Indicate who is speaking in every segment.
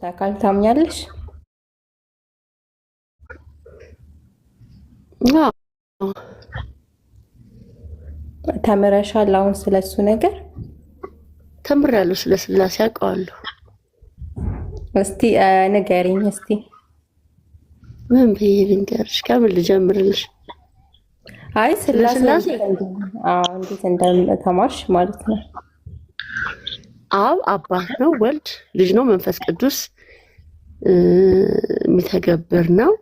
Speaker 1: ታካል ታምኛለሽ?
Speaker 2: አዎ
Speaker 1: ተምረሻል? አሁን ስለሱ ነገር
Speaker 2: ተምሬያለሁ። ስለ ስላሴ አውቀዋለሁ።
Speaker 1: እስቲ ንገሪኝ እስቲ።
Speaker 2: ምን ብዬ ልንገርሽ? ከምን ልጀምርልሽ?
Speaker 1: አይ
Speaker 2: ስለ
Speaker 1: ስላሴ
Speaker 2: ስላሴ
Speaker 1: እንዴት እንደተማርሽ ማለት ነው።
Speaker 2: አብ አባት ነው፣ ወልድ ልጅ ነው፣ መንፈስ ቅዱስ የሚተገብር ነው።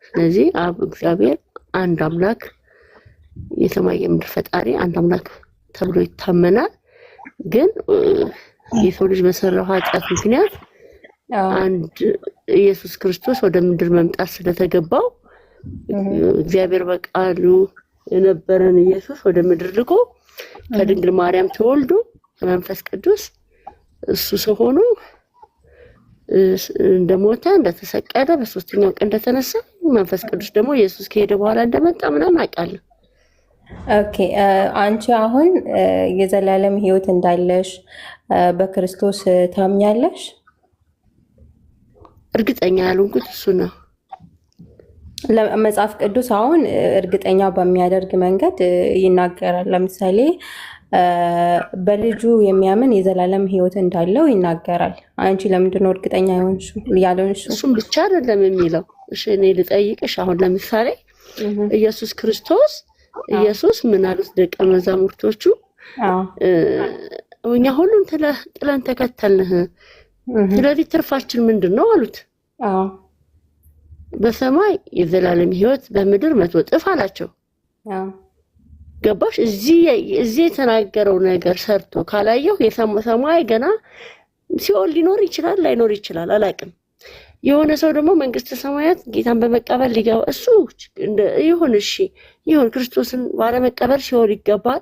Speaker 2: ስለዚህ አብ እግዚአብሔር አንድ አምላክ የሰማይ የምድር ፈጣሪ አንድ አምላክ ተብሎ ይታመናል። ግን የሰው ልጅ በሰራው ኃጢአት ምክንያት አንድ ኢየሱስ ክርስቶስ ወደ ምድር መምጣት ስለተገባው እግዚአብሔር በቃሉ የነበረን ኢየሱስ ወደ ምድር ልኮ ከድንግል ማርያም ተወልዶ ከመንፈስ ቅዱስ እሱ ሰው ሆኖ እንደሞተ እንደተሰቀለ በሶስተኛው ቀን እንደተነሳ መንፈስ ቅዱስ ደግሞ ኢየሱስ ከሄደ በኋላ እንደመጣ ምናምን አውቃለሁ።
Speaker 1: ኦኬ አንቺ አሁን የዘላለም ሕይወት እንዳለሽ በክርስቶስ ታምኛለሽ?
Speaker 2: እርግጠኛ ያልሆንኩት እሱ ነው።
Speaker 1: መጽሐፍ ቅዱስ አሁን እርግጠኛ በሚያደርግ መንገድ ይናገራል። ለምሳሌ በልጁ የሚያምን የዘላለም ሕይወት እንዳለው ይናገራል። አንቺ ለምንድን ነው እርግጠኛ ያልሆንሽው?
Speaker 2: እሱም ብቻ አይደለም የሚለው። እሺ እኔ ልጠይቅሽ። አሁን ለምሳሌ ኢየሱስ ክርስቶስ ኢየሱስ ምን አሉት ደቀ መዛሙርቶቹ? እኛ ሁሉን ጥለን ተከተልንህ፣ ስለዚህ ትርፋችን ምንድን ነው አሉት። በሰማይ የዘላለም ሕይወት በምድር 100 እጥፍ አላቸው። ገባሽ? እዚህ የተናገረው ነገር ሰርቶ ካላየው የሰማይ ገና ሲኦል ሊኖር ይችላል ላይኖር ይችላል አላውቅም። የሆነ ሰው ደግሞ መንግስተ ሰማያት ጌታን በመቀበል ሊገባ እሱ ይሁን፣ እሺ ይሁን። ክርስቶስን ባለመቀበል ሲኦል ይገባል፣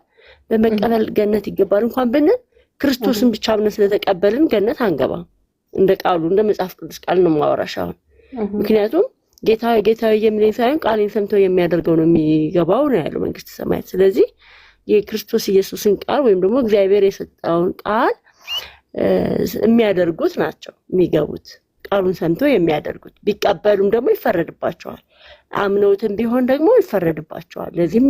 Speaker 2: በመቀበል ገነት ይገባል እንኳን ብንል ክርስቶስን ብቻ ብለን ስለተቀበልን ገነት አንገባም። እንደ ቃሉ እንደ መጽሐፍ ቅዱስ ቃል ነው የማወራሽ አሁን። ምክንያቱም ጌታዬ የሚለኝ ሳይሆን ቃሌን ሰምተው የሚያደርገው ነው የሚገባው ነው ያለው መንግስተ ሰማያት። ስለዚህ የክርስቶስ ኢየሱስን ቃል ወይም ደግሞ እግዚአብሔር የሰጠውን ቃል የሚያደርጉት ናቸው የሚገቡት። ቃሉን ሰምተው የሚያደርጉት ቢቀበሉም ደግሞ ይፈረድባቸዋል፣ አምነውትም ቢሆን ደግሞ ይፈረድባቸዋል። ለዚህም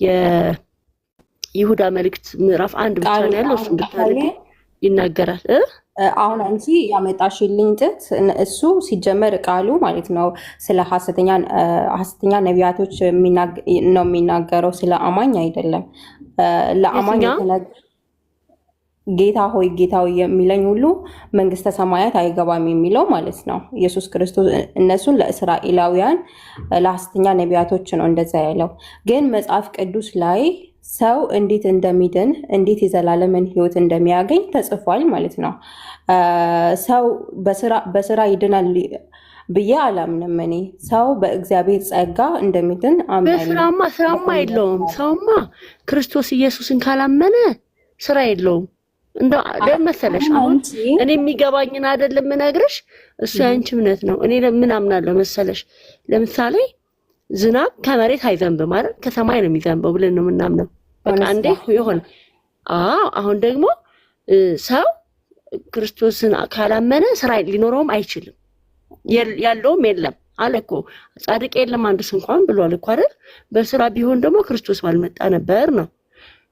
Speaker 2: የይሁዳ መልእክት ምዕራፍ 1 ብቻ ነው ያለው፣ እሱን ብታደርጊ ይናገራል።
Speaker 1: አሁን አንቺ ያመጣሽልኝ ጥቅስ እሱ ሲጀመር ቃሉ ማለት ነው ስለ ሐሰተኛ ነቢያቶች ነው የሚናገረው፣ ስለ አማኝ አይደለም። ለአማኝ ጌታ ሆይ ጌታ ሆይ የሚለኝ ሁሉ መንግስተ ሰማያት አይገባም የሚለው ማለት ነው ኢየሱስ ክርስቶስ። እነሱን ለእስራኤላውያን ለሐሰተኛ ነቢያቶች ነው እንደዛ ያለው። ግን መጽሐፍ ቅዱስ ላይ ሰው እንዴት እንደሚድን እንዴት የዘላለምን ሕይወት እንደሚያገኝ ተጽፏል ማለት ነው። ሰው በስራ ይድናል ብዬ አላምንም። እኔ ሰው በእግዚአብሔር ጸጋ እንደሚድን አምናለሁ።
Speaker 2: ስራማ የለውም። ሰውማ ክርስቶስ ኢየሱስን ካላመነ ስራ የለውም። እንደው መሰለሽ አሁን እኔ የሚገባኝን አይደለም የምነግርሽ፣ እሱ ያንቺ እምነት ነው። እኔ ምን አምናለሁ መሰለሽ፣ ለምሳሌ ዝናብ ከመሬት አይዘንብም አይደል? ከሰማይ ነው የሚዘንበው ብለን ነው የምናምነው። በቃ እንዴ ይሆን? አሁን ደግሞ ሰው ክርስቶስን ካላመነ ስራ ሊኖረውም አይችልም፣ ያለውም የለም አለ እኮ። ጻድቅ የለም አንድስ እንኳን ብሏል እኮ አይደል? በስራ ቢሆን ደግሞ ክርስቶስ ባልመጣ ነበር ነው።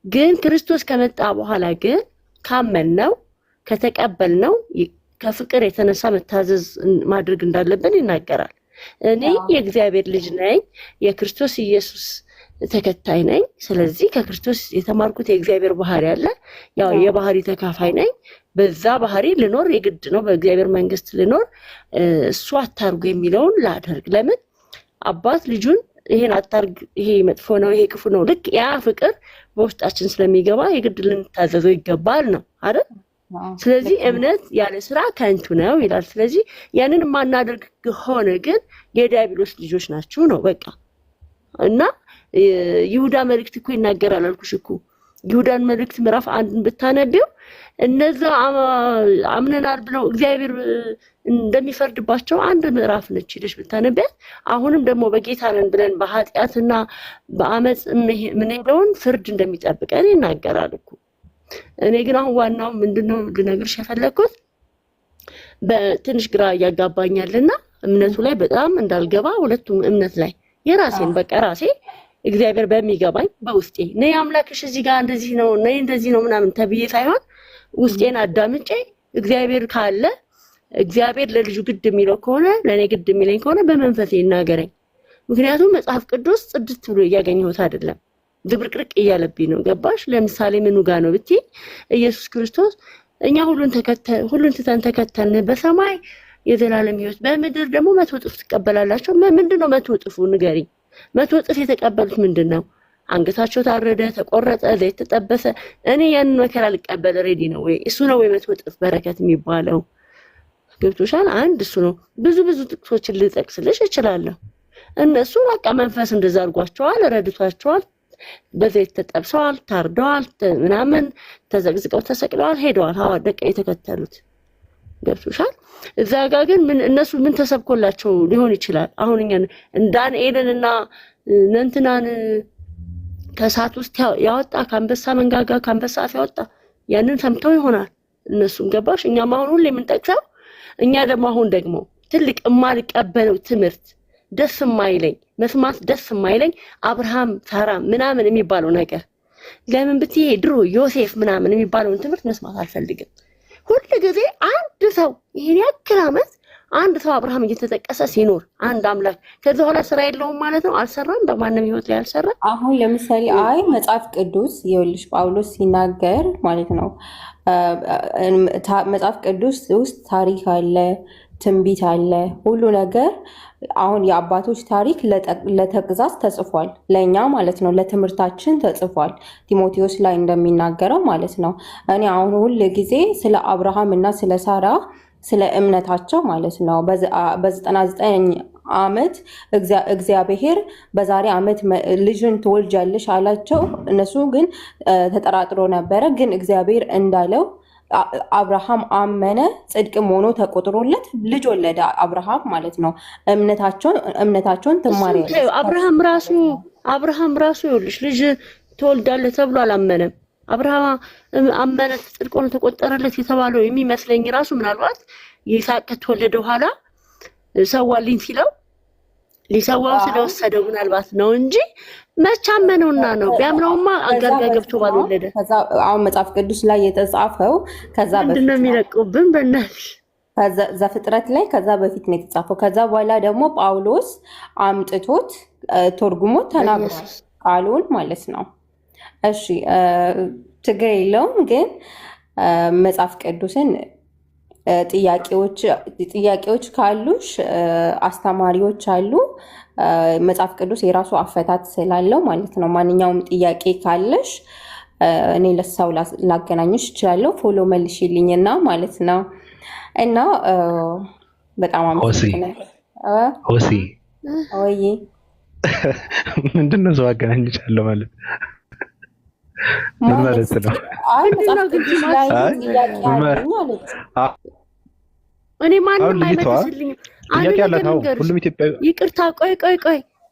Speaker 2: ግን ክርስቶስ ከመጣ በኋላ ግን ካመንነው ከተቀበልነው ከፍቅር የተነሳ መታዘዝ ማድረግ እንዳለብን ይናገራል። እኔ የእግዚአብሔር ልጅ ነኝ፣ የክርስቶስ ኢየሱስ ተከታይ ነኝ። ስለዚህ ከክርስቶስ የተማርኩት የእግዚአብሔር ባህሪ አለ፣ ያው የባህሪ ተካፋይ ነኝ። በዛ ባህሪ ልኖር የግድ ነው፣ በእግዚአብሔር መንግስት ልኖር። እሱ አታርጉ የሚለውን ላደርግ። ለምን አባት ልጁን ይሄን አታርግ፣ ይሄ መጥፎ ነው፣ ይሄ ክፉ ነው፣ ልክ ያ ፍቅር በውስጣችን ስለሚገባ የግድ ልንታዘዘው ይገባል ነው አይደል? ስለዚህ እምነት ያለ ስራ ከንቱ ነው ይላል። ስለዚህ ያንን የማናደርግ ከሆነ ግን የዲያብሎስ ልጆች ናችሁ ነው በቃ። እና ይሁዳ መልእክት እኮ ይናገራል አልኩሽ እኮ። ይሁዳን መልእክት ምዕራፍ 1 ብታነቢው እነዛ አምነናል ብለው እግዚአብሔር እንደሚፈርድባቸው አንድ ምዕራፍ ነች ሄደሽ ብታነቢያት። አሁንም ደግሞ በጌታ ነን ብለን በኃጢአትና በአመፅ የምንሄደውን ፍርድ እንደሚጠብቀን ይናገራል እኮ። እኔ ግን አሁን ዋናው ምንድነው ልነግርሽ የፈለኩት በትንሽ ግራ ያጋባኛልና እምነቱ ላይ በጣም እንዳልገባ ሁለቱም እምነት ላይ የራሴን በቃ ራሴ እግዚአብሔር በሚገባኝ በውስጤ ነይ አምላክሽ እዚህ ጋር እንደዚህ ነው ነይ እንደዚህ ነው ምናምን ተብዬ ሳይሆን ውስጤን አዳምጬ እግዚአብሔር ካለ እግዚአብሔር ለልጁ ግድ የሚለው ከሆነ ለኔ ግድ የሚለኝ ከሆነ በመንፈሴ ይናገረኝ። ምክንያቱም መጽሐፍ ቅዱስ ጽድት ብሎ እያገኘሁት አይደለም፣ ድብርቅርቅ እያለብኝ ነው። ገባሽ? ለምሳሌ ምኑ ጋር ነው ብትይ ኢየሱስ ክርስቶስ እኛ ሁሉን ትተን ተከተልን፣ በሰማይ የዘላለም ሕይወት በምድር ደግሞ 100 እጥፍ ትቀበላላችሁ። ምንድነው 100 እጥፉ ንገሪኝ? 100 እጥፍ የተቀበሉት ምንድነው? አንገታቸው ታረደ፣ ተቆረጠ፣ ዘይት ተጠበሰ። እኔ ያንን መከራ ልቀበል ሬዲ ነው ወይ? እሱ ነው ወይ 100 እጥፍ በረከት የሚባለው? ገብቶሻል? አንድ እሱ ነው። ብዙ ጥቅሶችን ልጠቅስልሽ እችላለሁ። እነሱ በቃ መንፈስ እንደዛ አድርጓቸዋል፣ ረድቷቸዋል፣ በዘይት ተጠብሰዋል፣ ታርደዋል፣ ምናምን ተዘግዝቀው ተሰቅለዋል፣ ሄደዋል። ደቀ የተከተሉት ገብቶሻል? እዛ ጋር ግን እነሱ ምን ተሰብኮላቸው ሊሆን ይችላል? አሁን እኛ ዳንኤልንና ነንትናን ከእሳት ውስጥ ያወጣ ከአንበሳ መንጋጋ ከአንበሳ አፍ ያወጣ ያንን ሰምተው ይሆናል እነሱም። ገባሽ? እኛም አሁን ሁሌ የምንጠቅሰው እኛ ደግሞ ትልቅ የማልቀበለው ትምህርት ደስ የማይለኝ መስማት ደስ የማይለኝ አብርሃም ሳራ ምናምን የሚባለው ነገር ለምን ብትይ ድሮ ዮሴፍ ምናምን የሚባለውን ትምህርት መስማት አልፈልግም። ሁሉ ጊዜ አንድ ሰው ይሄን ያክል ዓመት አንድ ሰው አብርሃም እየተጠቀሰ ሲኖር አንድ አምላክ ከዛ በኋላ ስራ የለውም ማለት ነው። አልሰራም፣ በማንም ህይወት ላይ አልሰራም።
Speaker 1: አሁን ለምሳሌ መጽሐፍ ቅዱስ ይኸውልሽ ጳውሎስ ሲናገር ማለት ነው መጽሐፍ ቅዱስ ውስጥ ታሪክ አለ፣ ትንቢት አለ፣ ሁሉ ነገር። አሁን የአባቶች ታሪክ ለተግዛዝ ተጽፏል፣ ለእኛ ማለት ነው ለትምህርታችን ተጽፏል። ጢሞቴዎስ ላይ እንደሚናገረው ማለት ነው። እኔ አሁን ሁል ጊዜ ስለ አብርሃም እና ስለ ሳራ ስለ እምነታቸው ማለት ነው በ99 ዓመት እግዚአብሔር በዛሬ ዓመት ልጅን ትወልጃለሽ አላቸው። እነሱ ግን ተጠራጥሮ ነበረ። ግን እግዚአብሔር እንዳለው አብርሃም አመነ፣ ጽድቅም ሆኖ ተቆጥሮለት ልጅ ወለደ። አብርሃም ማለት ነው እምነታቸውን ትማሪያለሽ።
Speaker 2: አብርሃም ራሱ ይኸውልሽ ልጅ ትወልዳለህ ተብሎ አላመነም። አብርሃም አመነ፣ ጽድቅ ሆኖ ተቆጠረለት የተባለው የሚመስለኝ ራሱ ምናልባት ይስሐቅ ከተወለደ በኋላ ሰዋልኝ ሲለው ሊሰዋው ስለወሰደው ምናልባት ነው እንጂ መቻመነውና ነው። ቢያምነውማ አጋጋ ገብቶ ባልወለደ።
Speaker 1: ከዛ አሁን መጽሐፍ ቅዱስ ላይ የተጻፈው ከዛ በፊት
Speaker 2: ምንድነው የሚለቁብን በእናትሽ?
Speaker 1: ዘፍጥረት ላይ ከዛ በፊት ነው የተጻፈው። ከዛ በኋላ ደግሞ ጳውሎስ አምጥቶት ተርጉሞት ተናግሯል ቃሉን ማለት ነው። እሺ ችግር የለውም። ግን መጽሐፍ ቅዱስን ጥያቄዎች ካሉሽ አስተማሪዎች አሉ። መጽሐፍ ቅዱስ የራሱ አፈታት ስላለው ማለት ነው። ማንኛውም ጥያቄ ካለሽ እኔ ለሰው ላገናኝሽ እችላለሁ። ፎሎ መልሽልኝና ማለት ነው። እና በጣም አመሰግናለሁ።
Speaker 3: ሆሲ
Speaker 1: ወይ
Speaker 3: ምንድነው ሰው አገናኝቻለሁ ማለት ምን ማለት ነው?
Speaker 2: እኔ ማንም አይመስልኝም።
Speaker 3: ሁሉም ኢትዮጵያዊ
Speaker 2: ይቅርታ፣ ቆይ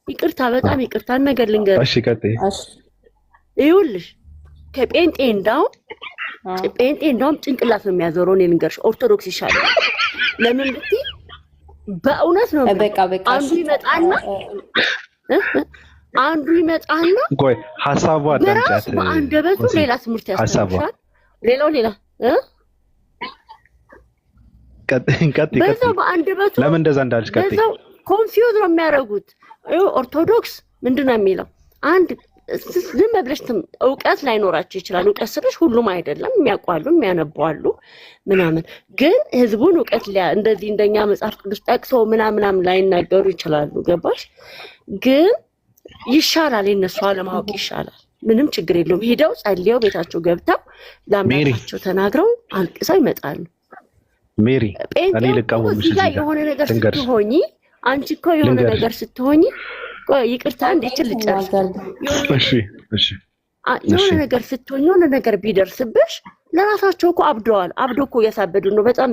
Speaker 2: ይቅርታ፣ በጣም ይቅርታ ነገር ልንገርሽ።
Speaker 3: እሺ ቀጥይ።
Speaker 2: ይኸውልሽ ከጴንጤ እንዳውም ጭንቅላት ነው የሚያዞረው። እኔ ልንገርሽ ኦርቶዶክስ ይሻላል። ለምን ብትይ በእውነት ነው። አንዱ ይመጣና
Speaker 3: ቆይ ሐሳቡ አዳምጫት
Speaker 2: በአንደበቱ ሌላ ትምህርት ያስተምራል። ሌላ ቀጥይ። በዛው በአንደበቱ
Speaker 3: ለምን እንደዛ እንዳልሽ ቀጥይ።
Speaker 2: በዛው ኮንፊውዝ ነው የሚያደርጉት። ኦርቶዶክስ ምንድነው የሚለው? አንድ ዝም ብለሽ እውቀት ላይኖራቸው ይችላል። እውቀት ስልሽ ሁሉም አይደለም፣ የሚያውቋሉ የሚያነቧሉ ምናምን። ግን ህዝቡን እውቀት እንደዚህ እንደኛ መጽሐፍ ቅዱስ ጠቅሰው ምናምን ላይናገሩ ይችላሉ። ገባሽ? ግን ይሻላል፣ የነሱ አለማወቅ ይሻላል። ምንም ችግር የለውም። ሄደው ጸልየው ቤታቸው ገብተው ለአምላካቸው ተናግረው አልቅሰው ይመጣሉ።
Speaker 3: ሜሪ እኔ ልቃወምሽ
Speaker 2: እዚህ የሆነ ነገር ስትሆኚ፣ አንቺ እኮ የሆነ ነገር ስትሆኚ፣ ቆይ ይቅርታ እንዴት ልጨርስ?
Speaker 3: እሺ
Speaker 2: የሆነ ነገር ስትሆኚ የሆነ ነገር ቢደርስብሽ ለራሳቸው እኮ አብደዋል። አብዶ እኮ እያሳበዱ ነው። በጣም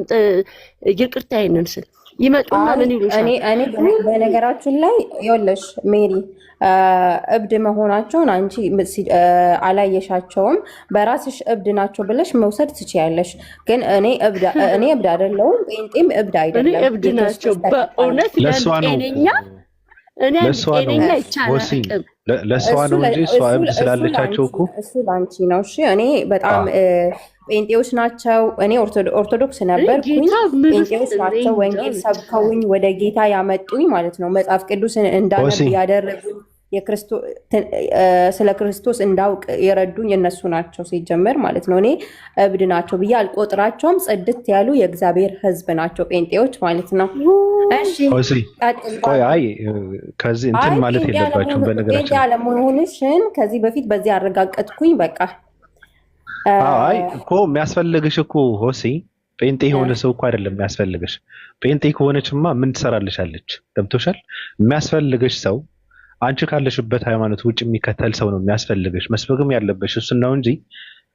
Speaker 2: ይቅርታ ይሄንን ስል ይመጡና ምን ይሉሻል?
Speaker 1: እኔ በነገራችን ላይ ይኸውልሽ ሜሪ እብድ መሆናቸውን አንቺ አላየሻቸውም። በራስሽ እብድ ናቸው ብለሽ መውሰድ ትችያለሽ። ግን እኔ እብድ አይደለሁም፣ ጴንጤም እብድ አይደለም።
Speaker 2: እኔ እብድ ናቸው በእውነት ጤነኛ እኔ ጤነኛ ይቻላል።
Speaker 3: ለእሷ ነው እንጂ እሷ እብድ ስላለቻቸው እኮ
Speaker 1: እሱ ላንቺ ነው። እሺ እኔ በጣም ጴንጤዎች ናቸው። እኔ ኦርቶዶክስ ነበርኩኝ። ጴንጤዎች ናቸው ወንጌል ሰብከውኝ ወደ ጌታ ያመጡኝ ማለት ነው። መጽሐፍ ቅዱስን እንዳነብ ያደረጉኝ ስለ ክርስቶስ እንዳውቅ የረዱኝ እነሱ ናቸው ሲጀመር ማለት ነው። እኔ እብድ ናቸው ብዬ አልቆጥራቸውም። ጽድት ያሉ የእግዚአብሔር ሕዝብ ናቸው ጴንጤዎች ማለት ነው። እሺ
Speaker 3: ቆይ አይ ከዚህ እንትን ማለት የለባችሁም። በነገራችን
Speaker 1: ጴንጤ አለመሆንሽን ከዚህ በፊት በዚህ አረጋገጥኩኝ። በቃ
Speaker 3: አይ እኮ የሚያስፈልግሽ እኮ ሆሲ ጴንጤ የሆነ ሰው እኮ አይደለም የሚያስፈልግሽ። ጴንጤ ከሆነችማ ምን ትሰራልሻለች? ገብቶሻል? የሚያስፈልግሽ ሰው አንቺ ካለሽበት ሃይማኖት ውጭ የሚከተል ሰው ነው የሚያስፈልግሽ። መስበክም ያለበሽ እሱን ነው እንጂ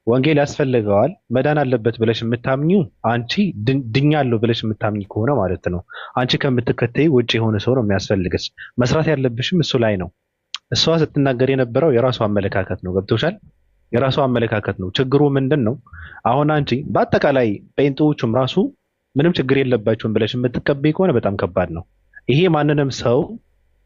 Speaker 3: ወንጌል ያስፈልገዋል መዳን አለበት ብለሽ የምታምኚው አንቺ ድኛለሁ ብለሽ የምታምኚ ከሆነ ማለት ነው። አንቺ ከምትከተይ ውጭ የሆነ ሰው ነው የሚያስፈልግሽ። መስራት ያለብሽም እሱ ላይ ነው። እሷ ስትናገር የነበረው የራሷ አመለካከት ነው። ገብቶሻል? የራሷ አመለካከት ነው። ችግሩ ምንድን ነው? አሁን አንቺ በአጠቃላይ ጴንጤዎቹም ራሱ ምንም ችግር የለባቸውም ብለሽ የምትቀበይ ከሆነ በጣም ከባድ ነው። ይሄ ማንንም ሰው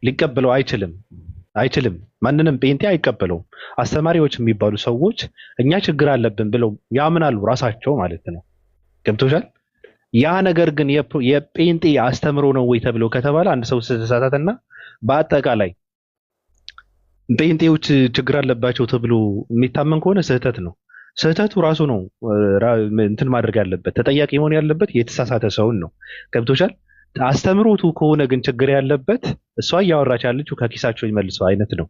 Speaker 3: ሊቀበለው አይችልም። ማንንም ጴንጤ አይቀበለውም። አስተማሪዎች የሚባሉ ሰዎች እኛ ችግር አለብን ብለው ያምናሉ ራሳቸው ማለት ነው። ገብቶሻል? ያ ነገር ግን የጴንጤ አስተምሮ ነው ወይ ተብሎ ከተባለ አንድ ሰው ስተሳሳተና በአጠቃላይ ጴንጤዎች ችግር አለባቸው ተብሎ የሚታመን ከሆነ ስህተት ነው። ስህተቱ ራሱ ነው እንትን ማድረግ ያለበት፣ ተጠያቂ መሆን ያለበት የተሳሳተ ሰውን ነው። ገብቶሻል? አስተምሮቱ ከሆነ ግን ችግር ያለበት እሷ እያወራች ያለችው ከኪሳቸው ይመልሰው አይነት ነው።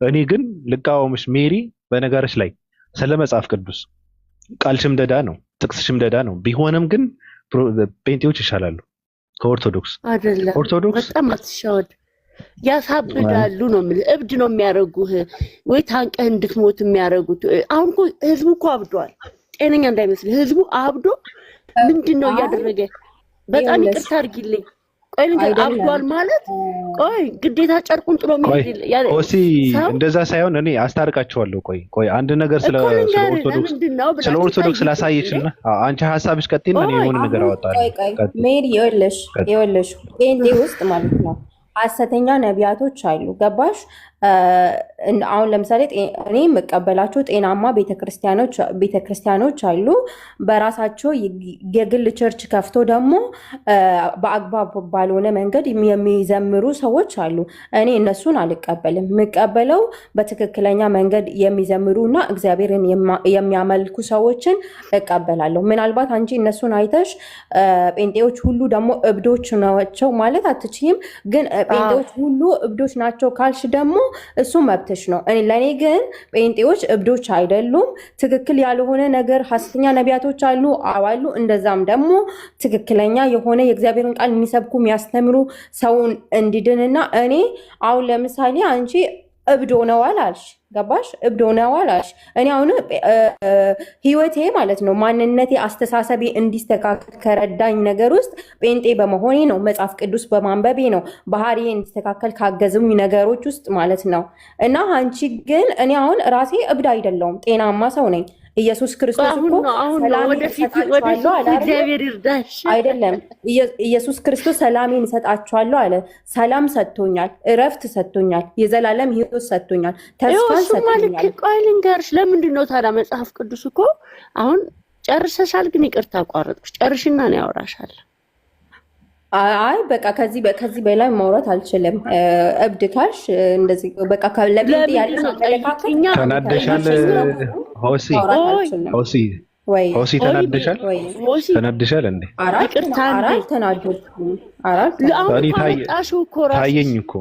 Speaker 3: እኔ ግን ልቃወምሽ ሜሪ። በነገርሽ ላይ ስለ መጽሐፍ ቅዱስ ቃል ሽምደዳ ነው፣ ጥቅስ ሽምደዳ ነው። ቢሆንም ግን ጴንጤዎች ይሻላሉ ከኦርቶዶክስ።
Speaker 2: አይደለም
Speaker 3: ኦርቶዶክስ
Speaker 2: በጣም አትሻወድ፣ ያሳብዳሉ ነው የምልህ። እብድ ነው የሚያደርጉህ ወይ ታንቀህ እንድትሞት የሚያደርጉት። አሁን እኮ ህዝቡ እኮ አብዷል። ጤነኛ እንዳይመስል ህዝቡ አብዶ ምንድን ነው እያደረገ? በጣም ይቅርታ አድርጊልኝ። ቆይ ልንገር፣ አብዷል ማለት ቆይ ግዴታ ጨርቁን ጥሎ መሄድ
Speaker 3: ኦሲ እንደዛ ሳይሆን እኔ አስታርቃቸዋለሁ። ቆይ አንድ ነገር ስለ ኦርቶዶክስ ስላሳየችና አንቺ ሀሳብሽ ቀጥይና እኔ የሆነ ነገር አወጣለሁ።
Speaker 1: ሜሪ ይኸውልሽ ጴንጤ ውስጥ ማለት ነው ሐሰተኛ ነቢያቶች አሉ። ገባሽ? አሁን ለምሳሌ እኔ የምቀበላቸው ጤናማ ቤተክርስቲያኖች አሉ። በራሳቸው የግል ቸርች ከፍቶ ደግሞ በአግባብ ባልሆነ መንገድ የሚዘምሩ ሰዎች አሉ። እኔ እነሱን አልቀበልም። የምቀበለው በትክክለኛ መንገድ የሚዘምሩ እና እግዚአብሔርን የሚያመልኩ ሰዎችን እቀበላለሁ። ምናልባት አንቺ እነሱን አይተሽ ጴንጤዎች ሁሉ ደግሞ እብዶች ናቸው ማለት አትችይም። ግን ጴንጤዎች ሁሉ እብዶች ናቸው ካልሽ ደግሞ እሱ መብትሽ ነው። ለእኔ ግን ጴንጤዎች እብዶች አይደሉም። ትክክል ያልሆነ ነገር ሐሰተኛ ነቢያቶች አሉ አዋሉ። እንደዛም ደግሞ ትክክለኛ የሆነ የእግዚአብሔርን ቃል የሚሰብኩ የሚያስተምሩ ሰውን እንዲድንና እኔ አሁን ለምሳሌ አንቺ እብዶ ነዋል አልሽ። ገባሽ? እብዶ ነዋል አልሽ። እኔ አሁን ህይወቴ ማለት ነው ማንነቴ፣ አስተሳሰቤ እንዲስተካከል ከረዳኝ ነገር ውስጥ ጴንጤ በመሆኔ ነው። መጽሐፍ ቅዱስ በማንበቤ ነው። ባህሪዬ እንዲስተካከል ካገዙኝ ነገሮች ውስጥ ማለት ነው። እና አንቺ ግን እኔ አሁን ራሴ እብድ አይደለሁም፣ ጤናማ ሰው ነኝ። ኢየሱስ ክርስቶስ እኮ ሰላሜን እሰጣችኋለሁ አለ አይደለም? ኢየሱስ ክርስቶስ ሰላሜን እሰጣችኋለሁ አለ። ሰላም ሰጥቶኛል፣ እረፍት ሰጥቶኛል፣ የዘላለም ህይወት ሰጥቶኛል፣ ተስፋን ሰጥቶኛል።
Speaker 2: ቆይ ልንገርሽ፣ ለምንድን ነው ታዲያ መጽሐፍ ቅዱስ እኮ አሁን ጨርሰሻል፣ ግን ይቅርታ አቋረጥኩሽ። ጨርሽና ነው ያወራሻል።
Speaker 1: አይ በቃ ከዚህ በላይ ማውራት አልችልም። እብድ ካልሽ እንደዚህ በቃ ለቤት ያለሽ አመለካከት
Speaker 3: ተናደሻል። ሆሲ ተናደሻል እንዴ? ታየኝ እኮ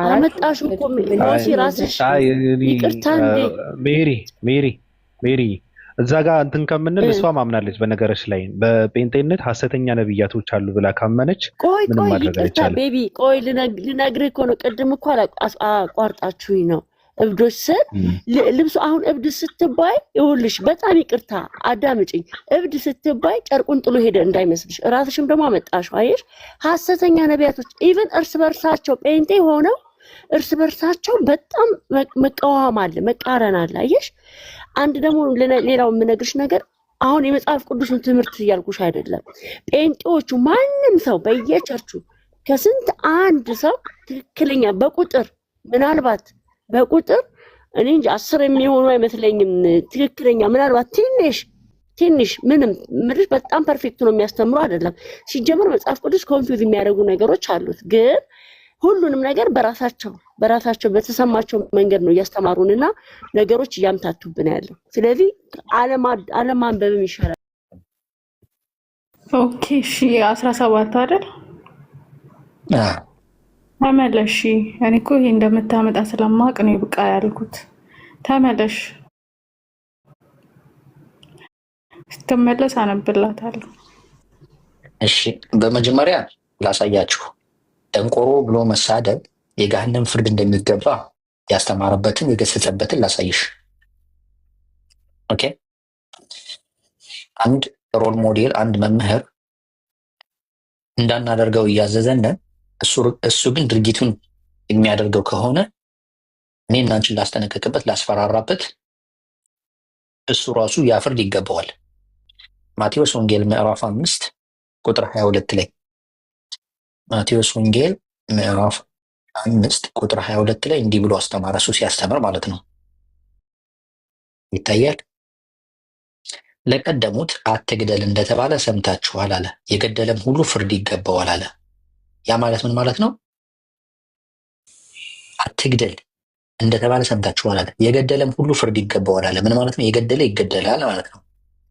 Speaker 2: አመጣሽው እኮ ሆሲ ራስሽ ይቅርታ እንዴ?
Speaker 3: ሜሪ እዛ ጋር እንትን ከምንል እሷ ማምናለች። በነገረች ላይ በጴንጤነት ሐሰተኛ ነብያቶች አሉ ብላ ካመነች ምንም ማድረግ አይቻልም።
Speaker 2: ቤቢ ቆይ ልነግርህ እኮ ነው። ቅድም እኮ አቋርጣችሁኝ ነው።
Speaker 4: እብዶች ስል ልብሱ አሁን እብድ ስትባይ ይኸውልሽ፣ በጣም ይቅርታ አዳምጪኝ። እብድ ስትባይ ጨርቁን ጥሎ ሄደ እንዳይመስልሽ፣ ራስሽም ደግሞ አመጣሽው። አየሽ፣ ሐሰተኛ ነቢያቶች ኢቭን እርስ በርሳቸው ጴንጤ ሆነው እርስ በርሳቸው በጣም መቃወም አለ፣ መቃረን አለ። አየሽ፣ አንድ ደግሞ ሌላው የምነግርሽ ነገር አሁን የመጽሐፍ ቅዱስን ትምህርት እያልኩሽ አይደለም። ጴንጤዎቹ ማንም ሰው በየቸርቹ ከስንት አንድ ሰው ትክክለኛ በቁጥር ምናልባት በቁጥር እኔ እንጂ 10 የሚሆኑ አይመስለኝም ትክክለኛ ምናልባት ትንሽ ምንም ምንሽ በጣም ፐርፌክት ነው የሚያስተምሩ አይደለም። ሲጀመር መጽሐፍ ቅዱስ ኮንፊውዝ የሚያደርጉ ነገሮች አሉት፣ ግን ሁሉንም ነገር በራሳቸው በተሰማቸው መንገድ ነው እያስተማሩንና ነገሮች እያምታቱብን ያለው። ስለዚህ አለማንበብም ይሻላል።
Speaker 5: ኦኬ እሺ 17 አይደል? ተመለሽ። እኔ እኮ ይሄ እንደምታመጣ ስለማቅ ነው ይብቃ ያልኩት። ተመለሽ፣ ስትመለስ አነብላታለሁ።
Speaker 6: እሺ በመጀመሪያ ላሳያችሁ። ደንቆሮ ብሎ መሳደብ የገሃነም ፍርድ እንደሚገባ ያስተማረበትን የገሰጸበትን ላሳይሽ። ኦኬ አንድ ሮል ሞዴል፣ አንድ መምህር እንዳናደርገው እያዘዘን እሱ ግን ድርጊቱን የሚያደርገው ከሆነ እኔ እና አንቺን ላስጠነቀቅበት፣ ላስፈራራበት እሱ ራሱ ያ ፍርድ ይገባዋል። ማቴዎስ ወንጌል ምዕራፍ 5 ቁጥር 22 ላይ ማቴዎስ ወንጌል ምዕራፍ 5 ቁጥር 22 ላይ እንዲህ ብሎ አስተማረ። እሱ ሲያስተምር ማለት ነው። ይታያል። ለቀደሙት አትግደል እንደተባለ ሰምታችኋል አለ። የገደለም ሁሉ ፍርድ ይገባዋል አለ። ያ ማለት ምን ማለት ነው? አትግደል እንደተባለ ሰምታችኋል አለ። የገደለም ሁሉ ፍርድ ይገባዋል አለ። ምን ማለት ነው? የገደለ ይገደላል ማለት ነው።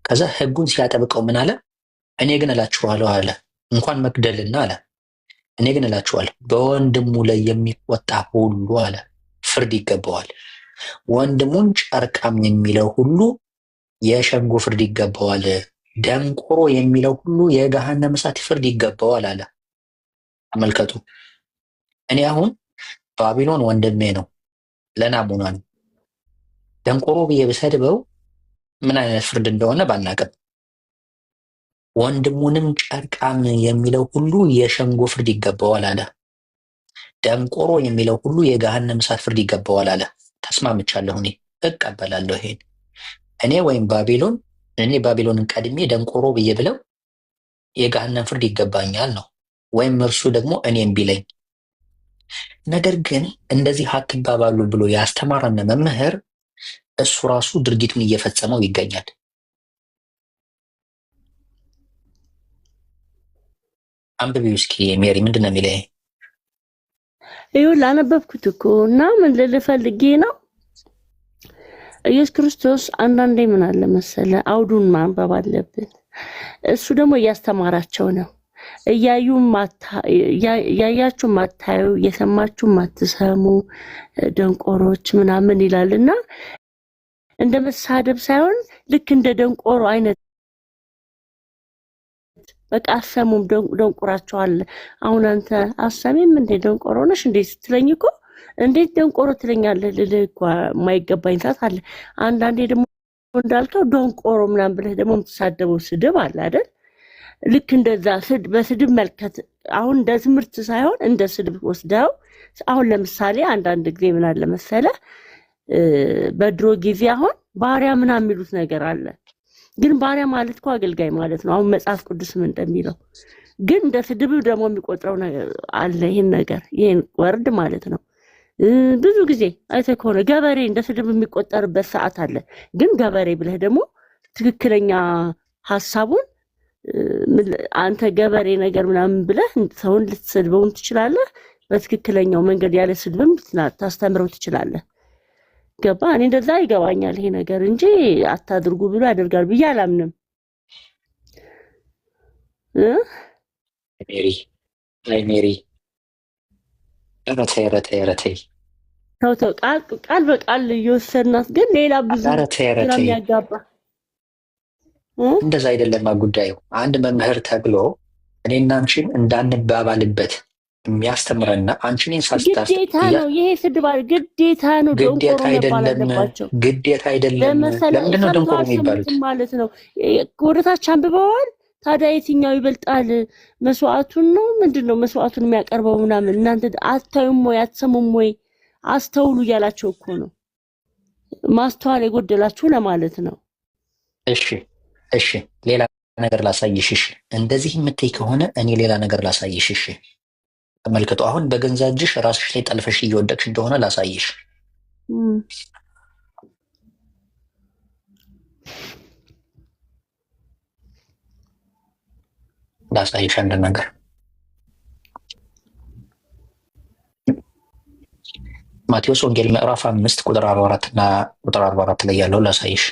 Speaker 6: ከዛ ሕጉን ሲያጠብቀው ምን አለ? እኔ ግን እላችኋለሁ አለ፣ እንኳን መግደልና አለ፣ እኔ ግን እላችኋለሁ በወንድሙ ላይ የሚቆጣ ሁሉ አለ ፍርድ ይገባዋል። ወንድሙን ጨርቃም የሚለው ሁሉ የሸንጎ ፍርድ ይገባዋል። ደንቆሮ የሚለው ሁሉ የገሃነመ እሳት ፍርድ ይገባዋል አለ። ተመልከቱ። እኔ አሁን ባቢሎን ወንድሜ ነው፣ ለናሙና ነው። ደንቆሮ ብዬ ብሰድበው ምን አይነት ፍርድ እንደሆነ ባናቅም፣ ወንድሙንም ጨርቃም የሚለው ሁሉ የሸንጎ ፍርድ ይገባዋል አለ። ደንቆሮ የሚለው ሁሉ የገሃነመ እሳት ፍርድ ይገባዋል አለ። ተስማምቻለሁ፣ እኔ እቀበላለሁ ይሄን። እኔ ወይም እኔ ባቢሎንን ቀድሜ ደንቆሮ ብዬ ብለው የገሃነመ ፍርድ ይገባኛል ነው፣ ወይም እርሱ ደግሞ እኔም ቢለኝ። ነገር ግን እንደዚህ አትባባሉ ብሎ ያስተማረን መምህር እሱ ራሱ ድርጊቱን እየፈጸመው ይገኛል። አንብቢው እስኪ ሜሪ፣ ምንድን ነው የሚለው?
Speaker 4: ይኸው ላነበብኩት እኮ እና ምን ልል ፈልጌ ነው። ኢየሱስ ክርስቶስ አንዳንዴ ምን አለ መሰለ፣ አውዱን ማንበብ አለብን። እሱ ደግሞ እያስተማራቸው ነው። እያያችሁ ማታዩ፣ እየሰማችሁ ማትሰሙ ደንቆሮች ምናምን ይላልና እንደ መሳደብ ሳይሆን ልክ እንደ ደንቆሮ አይነት በቃ አሰሙም ደንቆራቸዋል። አሁን አንተ አሰሚም እንደ ደንቆሮ ነሽ እንዴ ስትለኝ እኮ እንዴት ደንቆሮ ትለኛለህ ልልህ እኮ የማይገባኝ ሰዓት አለ። አንዳንዴ ደግሞ እንዳልከው ደንቆሮ ምናምን ብለህ ደግሞ የምትሳደበው ስድብ አለ አይደል? ልክ እንደዛ በስድብ መልከት አሁን እንደ ትምህርት ሳይሆን እንደ ስድብ ወስደው። አሁን ለምሳሌ አንዳንድ ጊዜ ምን አለ መሰለህ፣ በድሮ ጊዜ አሁን ባሪያ ምናምን የሚሉት ነገር አለ። ግን ባሪያ ማለት እኮ አገልጋይ ማለት ነው። አሁን መጽሐፍ ቅዱስም እንደሚለው ግን እንደ ስድብ ደግሞ የሚቆጥረው ነገር አለ። ይሄን ወርድ ማለት ነው። ብዙ ጊዜ አይተህ ከሆነ ገበሬ እንደ ስድብ የሚቆጠርበት ሰዓት አለ። ግን ገበሬ ብለህ ደግሞ ትክክለኛ ሀሳቡን አንተ ገበሬ ነገር ምናምን ብለህ ሰውን ልትሰድበውም ትችላለህ። በትክክለኛው መንገድ ያለ ስድብም ታስተምረው ትችላለህ። ገባ? እኔ እንደዛ ይገባኛል ይሄ ነገር እንጂ አታድርጉ ብሎ ያደርጋል ብዬ አላምንም።
Speaker 6: ሜሪ ረተይ
Speaker 4: ተው ቃል በቃል እየወሰድናት ግን ሌላ ብዙ ስለሚያጋባ
Speaker 6: እንደዛ አይደለማ ጉዳዩ። አንድ መምህር ተብሎ እኔና አንቺን እንዳንባባልበት የሚያስተምረና አንቺ እኔን
Speaker 2: ግዴታ ነው ይሄ ስድብ ግዴታ ነው። ደንቆሮ መባል አለባቸው።
Speaker 6: ግዴታ አይደለም። ለምንድን ነው ደንቆሮ የሚባሉት ማለት
Speaker 2: ነው? ወደታች አንብበዋል። ታዲያ የትኛው ይበልጣል? መስዋዕቱን ነው ምንድነው መስዋዕቱን የሚያቀርበው ምናምን? እናንተ አታዩም ወይ አትሰሙም ወይ? አስተውሉ እያላቸው እኮ ነው። ማስተዋል የጎደላችሁ ለማለት ነው። እሺ ሌላ ነገር ላሳይሽ። እሺ እንደዚህ የምትይ ከሆነ እኔ ሌላ ነገር ላሳይሽ። እሺ ተመልከቱ። አሁን በገዛ እጅሽ ራስሽ ላይ ጠልፈሽ እየወደቅሽ እንደሆነ ላሳይሽ። አንድ ነገር ማቴዎስ ወንጌል ምዕራፍ 5 ቁጥር 44 እና ቁጥር 44 ላይ ያለው ላሳይሽ።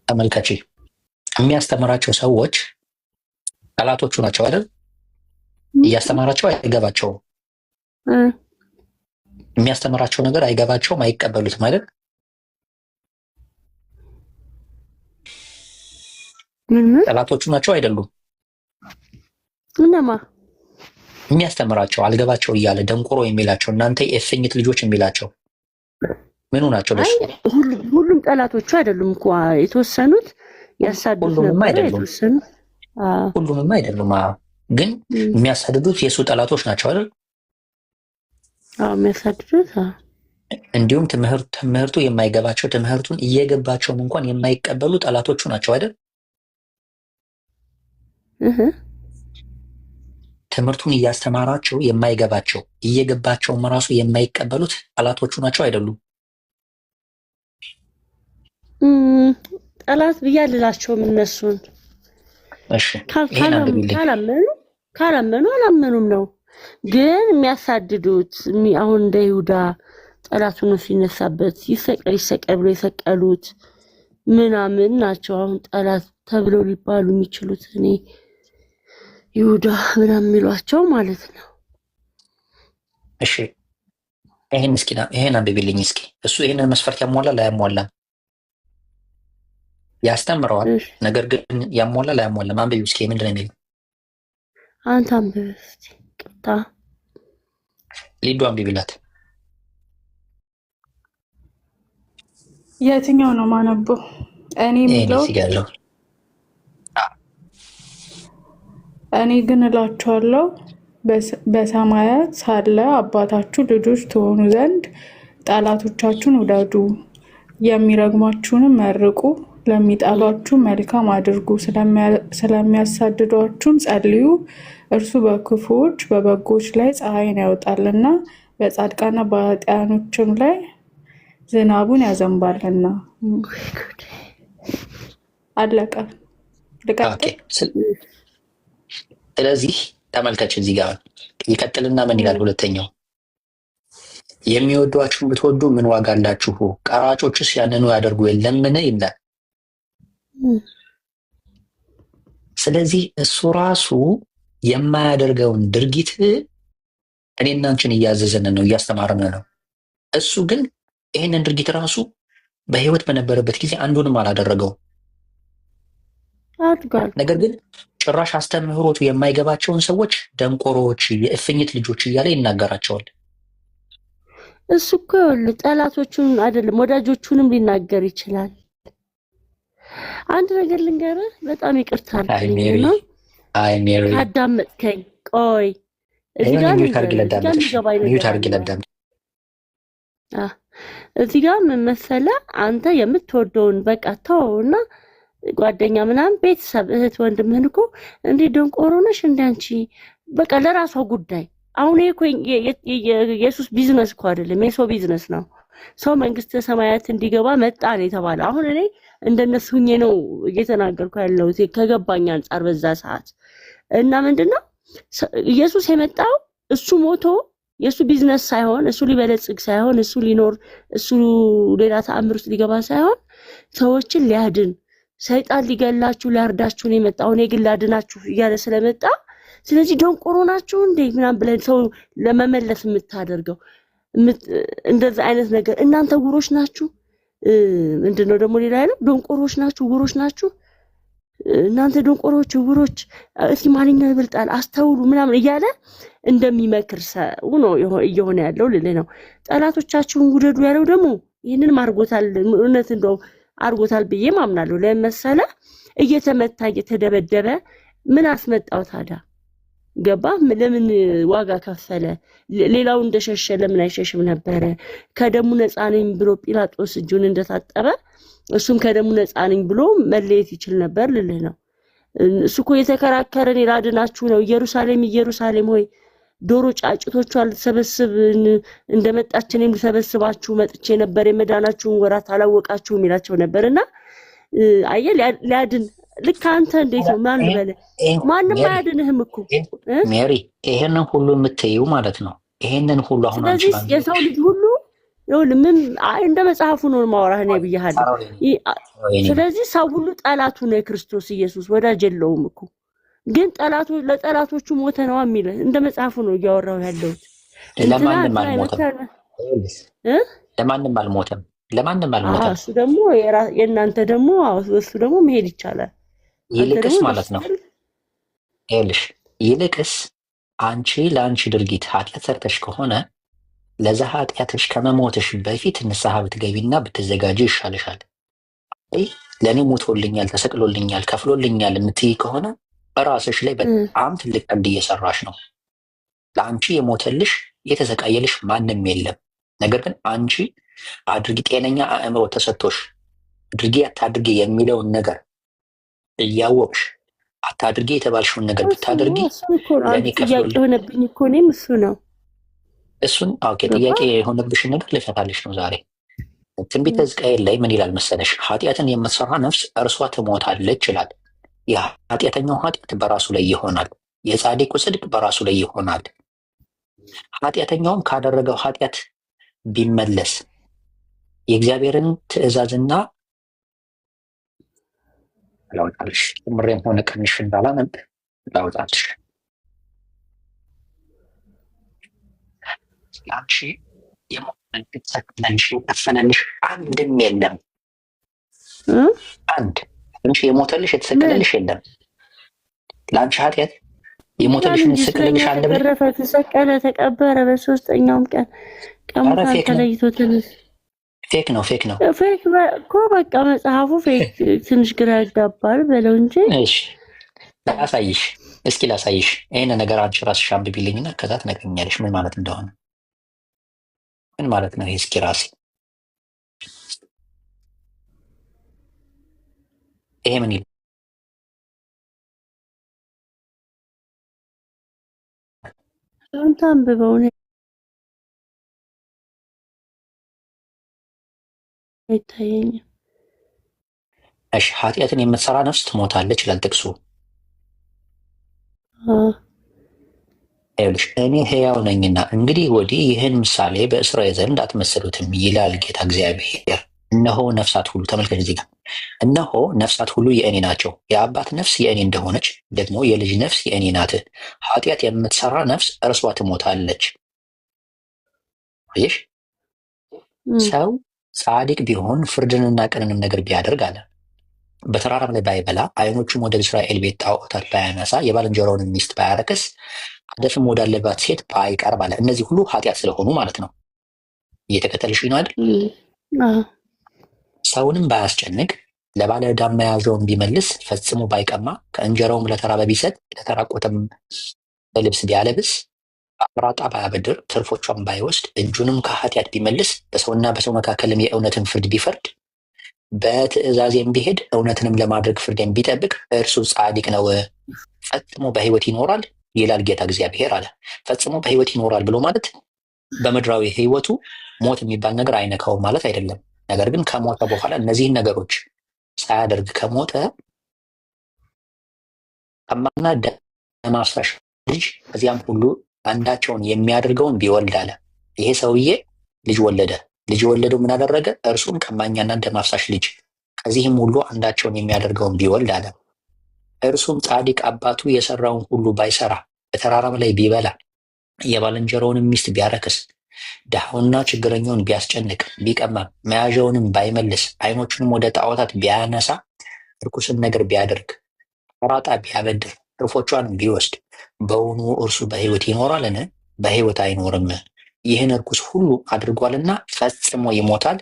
Speaker 2: ተመልከቺ። የሚያስተምራቸው ሰዎች ጠላቶቹ ናቸው አይደል? እያስተማራቸው አይገባቸውም። የሚያስተምራቸው ነገር አይገባቸውም፣ አይቀበሉትም አይደል? ጠላቶቹ ናቸው አይደሉም? እነማ
Speaker 6: የሚያስተምራቸው አልገባቸው እያለ ደንቆሮ የሚላቸው እናንተ የእፍኝት ልጆች የሚላቸው ምኑ ናቸው?
Speaker 2: ሁሉም ጠላቶቹ አይደሉም እኮ የተወሰኑት ያሳድዱት ነበር። የተወሰኑት
Speaker 6: ሁሉም አይደሉም፣ ግን የሚያሳድዱት የሱ ጠላቶች ናቸው አይደል?
Speaker 2: የሚያሳድዱት
Speaker 6: እንዲሁም ትምህርቱ የማይገባቸው ትምህርቱን እየገባቸውም እንኳን የማይቀበሉ ጠላቶቹ ናቸው አይደል? ትምህርቱን እያስተማራቸው የማይገባቸው እየገባቸውም ራሱ የማይቀበሉት ጠላቶቹ ናቸው አይደሉም?
Speaker 2: ጠላት ብያልላቸውም እነሱን ካላመኑ አላመኑም ነው። ግን የሚያሳድዱት አሁን እንደ ይሁዳ ጠላቱ ነው ሲነሳበት ይሰቀል ብሎ የሰቀሉት ምናምን ናቸው አሁን ጠላት ተብለው ሊባሉ የሚችሉት። እኔ ይሁዳ ምናምን የሚሏቸው ማለት ነው።
Speaker 6: እሺ ይሄን አንብቢልኝ እስኪ። እሱ ይሄንን መስፈርት ያሟላል አያሟላም? ያስተምረዋል፣ ነገር ግን ያሟላል አያሟላም? አንብቢው እስኪ። ምንድን ነው የሚለው?
Speaker 2: አንተ አንብብ እስኪ። ቅርታ
Speaker 6: ሊዱ አንብቢላት።
Speaker 5: የትኛው ነው ማነበው? እኔ የሚለው እኔ ግን እላችኋለሁ በሰማያት ሳለ አባታችሁ ልጆች ትሆኑ ዘንድ ጠላቶቻችሁን ውደዱ፣ የሚረግሟችሁንም መርቁ፣ ለሚጠሏችሁ መልካም አድርጉ፣ ስለሚያሳድዷችሁም ጸልዩ። እርሱ በክፉዎች በበጎች ላይ ፀሐይን ያወጣልና በጻድቃንና በኃጢአኖችም ላይ ዝናቡን ያዘንባልና። አለቀ። ልቀጥል?
Speaker 6: ስለዚህ ተመልከች፣ እዚህ ጋር ይቀጥልና ምን ይላል? ሁለተኛው የሚወዷችሁን ብትወዱ ምን ዋጋ አላችሁ? ቀራጮችስ ያንኑ ያደርጉ የለምን ይላል። ስለዚህ እሱ ራሱ የማያደርገውን ድርጊት እኔና አንቺን እያዘዘን ነው፣ እያስተማረን ነው። እሱ ግን ይህንን ድርጊት ራሱ በህይወት በነበረበት ጊዜ አንዱንም አላደረገውም። ነገር ግን ጭራሽ አስተምህሮቱ የማይገባቸውን ሰዎች ደንቆሮዎች፣ የእፍኝት ልጆች እያለ ይናገራቸዋል።
Speaker 2: እሱ እኮ ጠላቶቹን አይደለም ወዳጆቹንም ሊናገር ይችላል። አንድ ነገር ልንገርህ፣ በጣም ይቅርታ አድርግልኝና ካዳመጥከኝ ቆይ እዚህ ጋር ምን መሰለህ፣ አንተ የምትወደውን በቃ ተወውና ጓደኛ ምናምን ቤተሰብ እህት ወንድምህን እኮ እንዴ ደንቆሮ ነሽ እንደ አንቺ በቃ ለራሷ ጉዳይ። አሁን እኮ የኢየሱስ ቢዝነስ እኮ አይደለም፣ የሰው ቢዝነስ ነው። ሰው መንግስተ ሰማያት እንዲገባ መጣ ነው የተባለው። አሁን እኔ እንደነሱ ሆኜ ነው እየተናገርኩ ያለው ከገባኝ አንጻር በዛ ሰዓት። እና ምንድነው ኢየሱስ የመጣው እሱ ሞቶ የሱ ቢዝነስ ሳይሆን እሱ ሊበለጽግ ሳይሆን እሱ ሊኖር እሱ ሌላ ተአምር ውስጥ ሊገባ ሳይሆን ሰዎችን ሊያድን ሰይጣን ሊገላችሁ ሊያርዳችሁ ነው የመጣው፣ እኔ ግን ላድናችሁ እያለ ስለመጣ ስለዚህ ደንቆሮ ናችሁ እንዴ ምናምን ብለን ሰው ለመመለስ የምታደርገው እንደዛ አይነት ነገር እናንተ ጉሮች ናችሁ። ምንድነው ደግሞ ሌላ ያለው ደንቆሮች ናችሁ ጉሮች ናችሁ።
Speaker 4: እናንተ ደንቆሮች ዕውሮች እስኪ ማንኛው ይበልጣል አስተውሉ ምናምን እያለ እንደሚመክር ሰው ነው እየሆነ ያለው ልልህ ነው። ጠላቶቻችሁን ውደዱ ያለው ደግሞ ይህንንም አድርጎታል። እውነት እንደው አድርጎታል ብዬ ማምናለሁ። ለመሰለ እየተመታ እየተደበደበ ምን አስመጣው ታዲያ? ገባ? ለምን ዋጋ ከፈለ? ሌላው እንደሸሸ ለምን አይሸሽም ነበረ? ከደሙ ነፃ ነኝ ብሎ ጲላጦስ እጁን እንደታጠበ እሱም ከደሙ ነፃ ነኝ ብሎ መለየት ይችል ነበር ልልህ ነው። እሱ እኮ የተከራከረን ላድናችሁ ነው። ኢየሩሳሌም ሆይ ዶሮ ጫጭቶቿን ልትሰበስብ እንደመጣች እኔም ልሰበስባችሁ መጥቼ ነበር፣ የመዳናችሁን ወራት አላወቃችሁም ይላቸው ነበርና አየህ ሊያድን ልክ አንተ እንዴት ነው ማን በለ ማንም አያድንህም እኮ
Speaker 6: ሜሪ። ይሄንን ሁሉ የምትይው ማለት ነው። ይሄንን ሁሉ አሁን
Speaker 4: ስለዚህ የሰው ልጅ ሁሉ ምን እንደ መጽሐፉ ነው ማወራህ ነው ብያለሁ። ስለዚህ ሰው ሁሉ ጠላቱ ነው የክርስቶስ ኢየሱስ ወዳጅ የለውም እኮ። ግን ለጠላቶቹ ሞተ ነው የሚል እንደ መጽሐፉ ነው እያወራው ያለሁት።
Speaker 6: ለማንም አልሞተም። እሱ
Speaker 4: ደግሞ የእናንተ ደግሞ እሱ ደግሞ መሄድ ይቻላል።
Speaker 6: ይልቅስ ማለት ነው ይልቅስ አንቺ ለአንቺ ድርጊት ኃጢአት ሰርተሽ ከሆነ ለዛ ኃጢአትሽ ከመሞትሽ በፊት ንስሐ ብትገቢና ብትዘጋጂ ይሻልሻል። ለእኔ ሞቶልኛል፣ ተሰቅሎልኛል፣ ከፍሎልኛል የምትይ ከሆነ ራስሽ ላይ በጣም ትልቅ ቀልድ እየሰራሽ ነው። ለአንቺ የሞተልሽ የተሰቃየልሽ ማንም የለም። ነገር ግን አንቺ አድርጊ፣ ጤነኛ አእምሮ ተሰጥቶሽ አድርጊ አታድርጊ የሚለውን ነገር እያወቅሽ አታድርጊ የተባልሽውን ነገር ብታደርጊ ለእኔ
Speaker 4: ጥያቄ የሆነብኝ እኮ እኔም እሱ ነው።
Speaker 6: እሱን ጥያቄ የሆነብሽን ነገር ልፈታልሽ ነው ዛሬ። ትንቢተ ሕዝቅኤል ላይ ምን ይላል መሰለሽ? ኃጢአትን የምትሰራ ነፍስ እርሷ ትሞታለች ይላል። የኃጢአተኛው ኃጢአት በራሱ ላይ ይሆናል፣ የጻድቁ ጽድቅ በራሱ ላይ ይሆናል። ኃጢአተኛውም ካደረገው ኃጢአት ቢመለስ የእግዚአብሔርን ትእዛዝና ላውጣልሽ ምሬም ሆነ ቀንሽ እንዳላነብ ላውጣልሽ ለአንቺ የሞተልሽ የከፈለልሽ አንድም የለም። አንቺ የሞተልሽ የተሰቀለልሽ የለም። ለአንቺ ኃጢአት የሞተልሽ የተሰቀለልሽ አለ ብለህ
Speaker 4: ተሰቀለ፣ ተቀበረ፣ በሶስተኛውም ቀን ከሙታን ተለይቶ ተነሳ።
Speaker 6: ፌክ ነው
Speaker 4: እኮ በቃ መጽሐፉ ፌክ ትንሽ ግራ ያጋባል በለው እንጂ።
Speaker 6: እሺ ላሳይሽ። ይሄን ነገር አንቺ ራስሽ አንብቢልኝና ከዛ ትነግሪኛለሽ ምን ማለት እንደሆነ። ምን ማለት ነው ይሄ? እስኪ ራሴ ይሄ ምን ይላል?
Speaker 4: አንተ አንብበው ነው አይታየኝም።
Speaker 6: እሺ ኃጢአትን የምትሰራ ነፍስ ትሞታለች ይላል ጥቅሱ። ይኸውልሽ እኔ ሕያው ነኝና እንግዲህ ወዲህ ይህን ምሳሌ በእስራኤል ዘንድ አትመስሉትም ይላል ጌታ እግዚአብሔር። እነሆ ነፍሳት ሁሉ ተመልከት፣ እዚህ ጋር እነሆ ነፍሳት ሁሉ የእኔ ናቸው። የአባት ነፍስ የእኔ እንደሆነች ደግሞ የልጅ ነፍስ የእኔ ናት። ኃጢአት የምትሰራ ነፍስ እርሷ ትሞታለች። አየሽ፣ ሰው ጻድቅ ቢሆን ፍርድንና ቅንንም ነገር ቢያደርግ አለ በተራራም ላይ ባይበላ ዓይኖቹም ወደ እስራኤል ቤት ጣዖታት ባያነሳ የባልንጀራውን ሚስት ባያረክስ አደፍም ወዳለባት ሴት ባይቀርብ አለ። እነዚህ ሁሉ ኃጢአት ስለሆኑ ማለት ነው። እየተከተልሽ ነው አይደል? ሰውንም ባያስጨንቅ ለባለ ዕዳም መያዣውን ቢመልስ ፈጽሞ ባይቀማ ከእንጀራውም ለተራበ ቢሰጥ ለተራቆተም በልብስ ቢያለብስ አራጣ ባያበድር ትርፎቿን ባይወስድ እጁንም ከኃጢአት ቢመልስ በሰውና በሰው መካከልም የእውነትን ፍርድ ቢፈርድ በትእዛዜም ቢሄድ እውነትንም ለማድረግ ፍርዴን ቢጠብቅ እርሱ ጻድቅ ነው፣ ፈጽሞ በሕይወት ይኖራል ይላል ጌታ እግዚአብሔር አለ። ፈጽሞ በሕይወት ይኖራል ብሎ ማለት በምድራዊ ሕይወቱ ሞት የሚባል ነገር አይነካውም ማለት አይደለም። ነገር ግን ከሞተ በኋላ እነዚህን ነገሮች ሳያደርግ ከሞተ ቀማና ደም አፍሳሽ ልጅ ከዚያም ሁሉ አንዳቸውን የሚያደርገውን ቢወልድ አለ። ይሄ ሰውዬ ልጅ ወለደ። ልጅ የወለደው ምን አደረገ? እርሱም ቀማኛና ደም አፍሳሽ ልጅ ከዚህም ሁሉ አንዳቸውን የሚያደርገውን ቢወልድ አለ። እርሱም ጻድቅ አባቱ የሰራውን ሁሉ ባይሰራ በተራራም ላይ ቢበላ የባልንጀራውንም ሚስት ቢያረክስ ድሃውና ችግረኛውን ቢያስጨንቅ ቢቀማ መያዣውንም ባይመልስ ዓይኖቹንም ወደ ጣዖታት ቢያነሳ ርኩስን ነገር ቢያደርግ አራጣ ቢያበድር ትርፎቿንም ቢወስድ በውኑ እርሱ በሕይወት ይኖራልን? በሕይወት አይኖርም። ይህን እርኩስ ሁሉ አድርጓልና ፈጽሞ ይሞታል፣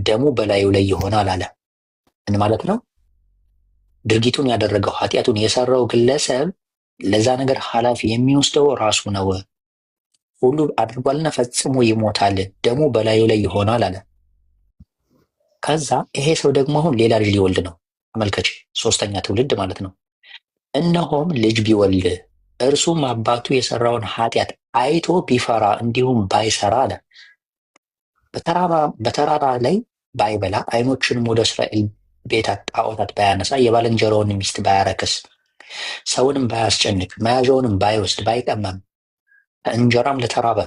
Speaker 6: ደሙ በላዩ ላይ ይሆናል አለ። ምን ማለት ነው? ድርጊቱን ያደረገው ኃጢአቱን የሰራው ግለሰብ ለዛ ነገር ኃላፊ የሚወስደው ራሱ ነው። ሁሉ አድርጓልና ፈጽሞ ይሞታል፣ ደሙ በላዩ ላይ ይሆናል አለ። ከዛ ይሄ ሰው ደግሞ አሁን ሌላ ልጅ ሊወልድ ነው። ተመልከች፣ ሶስተኛ ትውልድ ማለት ነው። እነሆም ልጅ ቢወልድ እርሱም አባቱ የሰራውን ኃጢአት አይቶ ቢፈራ እንዲሁም ባይሰራ አለ። በተራራ ላይ ባይበላ ዓይኖቹንም ወደ እስራኤል ቤት ጣዖታት ባያነሳ የባልንጀራውን ሚስት ባያረክስ ሰውንም ባያስጨንቅ መያዣውንም ባይወስድ ባይቀማም ከእንጀራም ለተራበ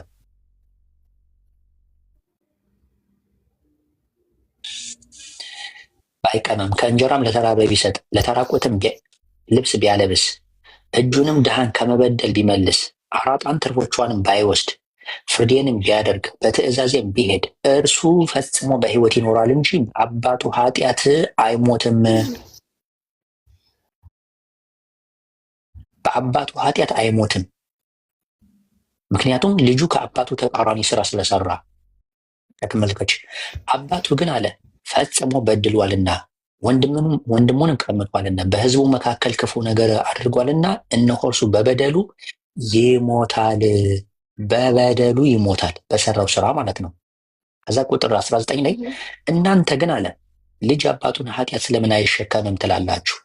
Speaker 6: ባይቀማም ከእንጀራም ለተራበ ቢሰጥ ለተራቆትም ልብስ ቢያለብስ እጁንም ድሃን ከመበደል ቢመልስ አራጣን ትርፎቿንም ባይወስድ ፍርዴንም ቢያደርግ በትእዛዜም ቢሄድ እርሱ ፈጽሞ በሕይወት ይኖራል እንጂ አባቱ ኃጢአት አይሞትም። በአባቱ ኃጢአት አይሞትም። ምክንያቱም ልጁ ከአባቱ ተቃራኒ ስራ ስለሰራ። ተመልከች፣ አባቱ ግን አለ ፈጽሞ በድሏልና ወንድሙን ቀምቷልና በሕዝቡ መካከል ክፉ ነገር አድርጓልና እነሆ እርሱ በበደሉ ይሞታል። በበደሉ ይሞታል፣ በሰራው ስራ ማለት ነው። ከዛ ቁጥር 19 ላይ እናንተ ግን አለ ልጅ አባቱን ኃጢአት ስለምን አይሸከምም ትላላችሁ?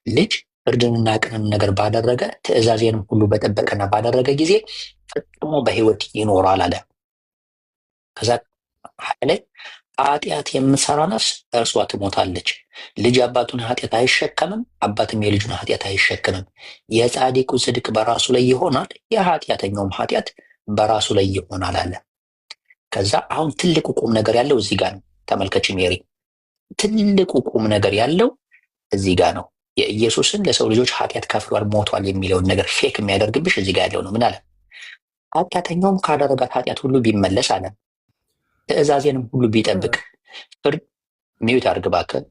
Speaker 6: ልጅ ፍርድንና ቅንን ነገር ባደረገ ትእዛዜንም ሁሉ በጠበቀና ባደረገ ጊዜ ፈጽሞ በሕይወት ይኖራል አለ። ከዛ ላይ ኃጢአት የምትሰራ ነፍስ እርሷ ትሞታለች። ልጅ አባቱን ኃጢአት አይሸከምም፣ አባትም የልጁን ኃጢአት አይሸከምም። የጻድቁ ጽድቅ በራሱ ላይ ይሆናል፣ የኃጢአተኛውም ኃጢአት በራሱ ላይ ይሆናል አለ። ከዛ አሁን ትልቁ ቁም ነገር ያለው እዚህ ጋር ነው። ተመልከች ሜሪ፣ ትልቁ ቁም ነገር ያለው እዚህ ጋር ነው። የኢየሱስን ለሰው ልጆች ኃጢአት ከፍሏል፣ ሞቷል የሚለውን ነገር ፌክ የሚያደርግብሽ እዚህ ጋር ያለው ነው። ምን አለ? ኃጢአተኛውም ካደረጋት ኃጢአት ሁሉ ቢመለስ አለ ትእዛዜንም ሁሉ ቢጠብቅ ፍርድ ሚዩት አድርግ እባክህ።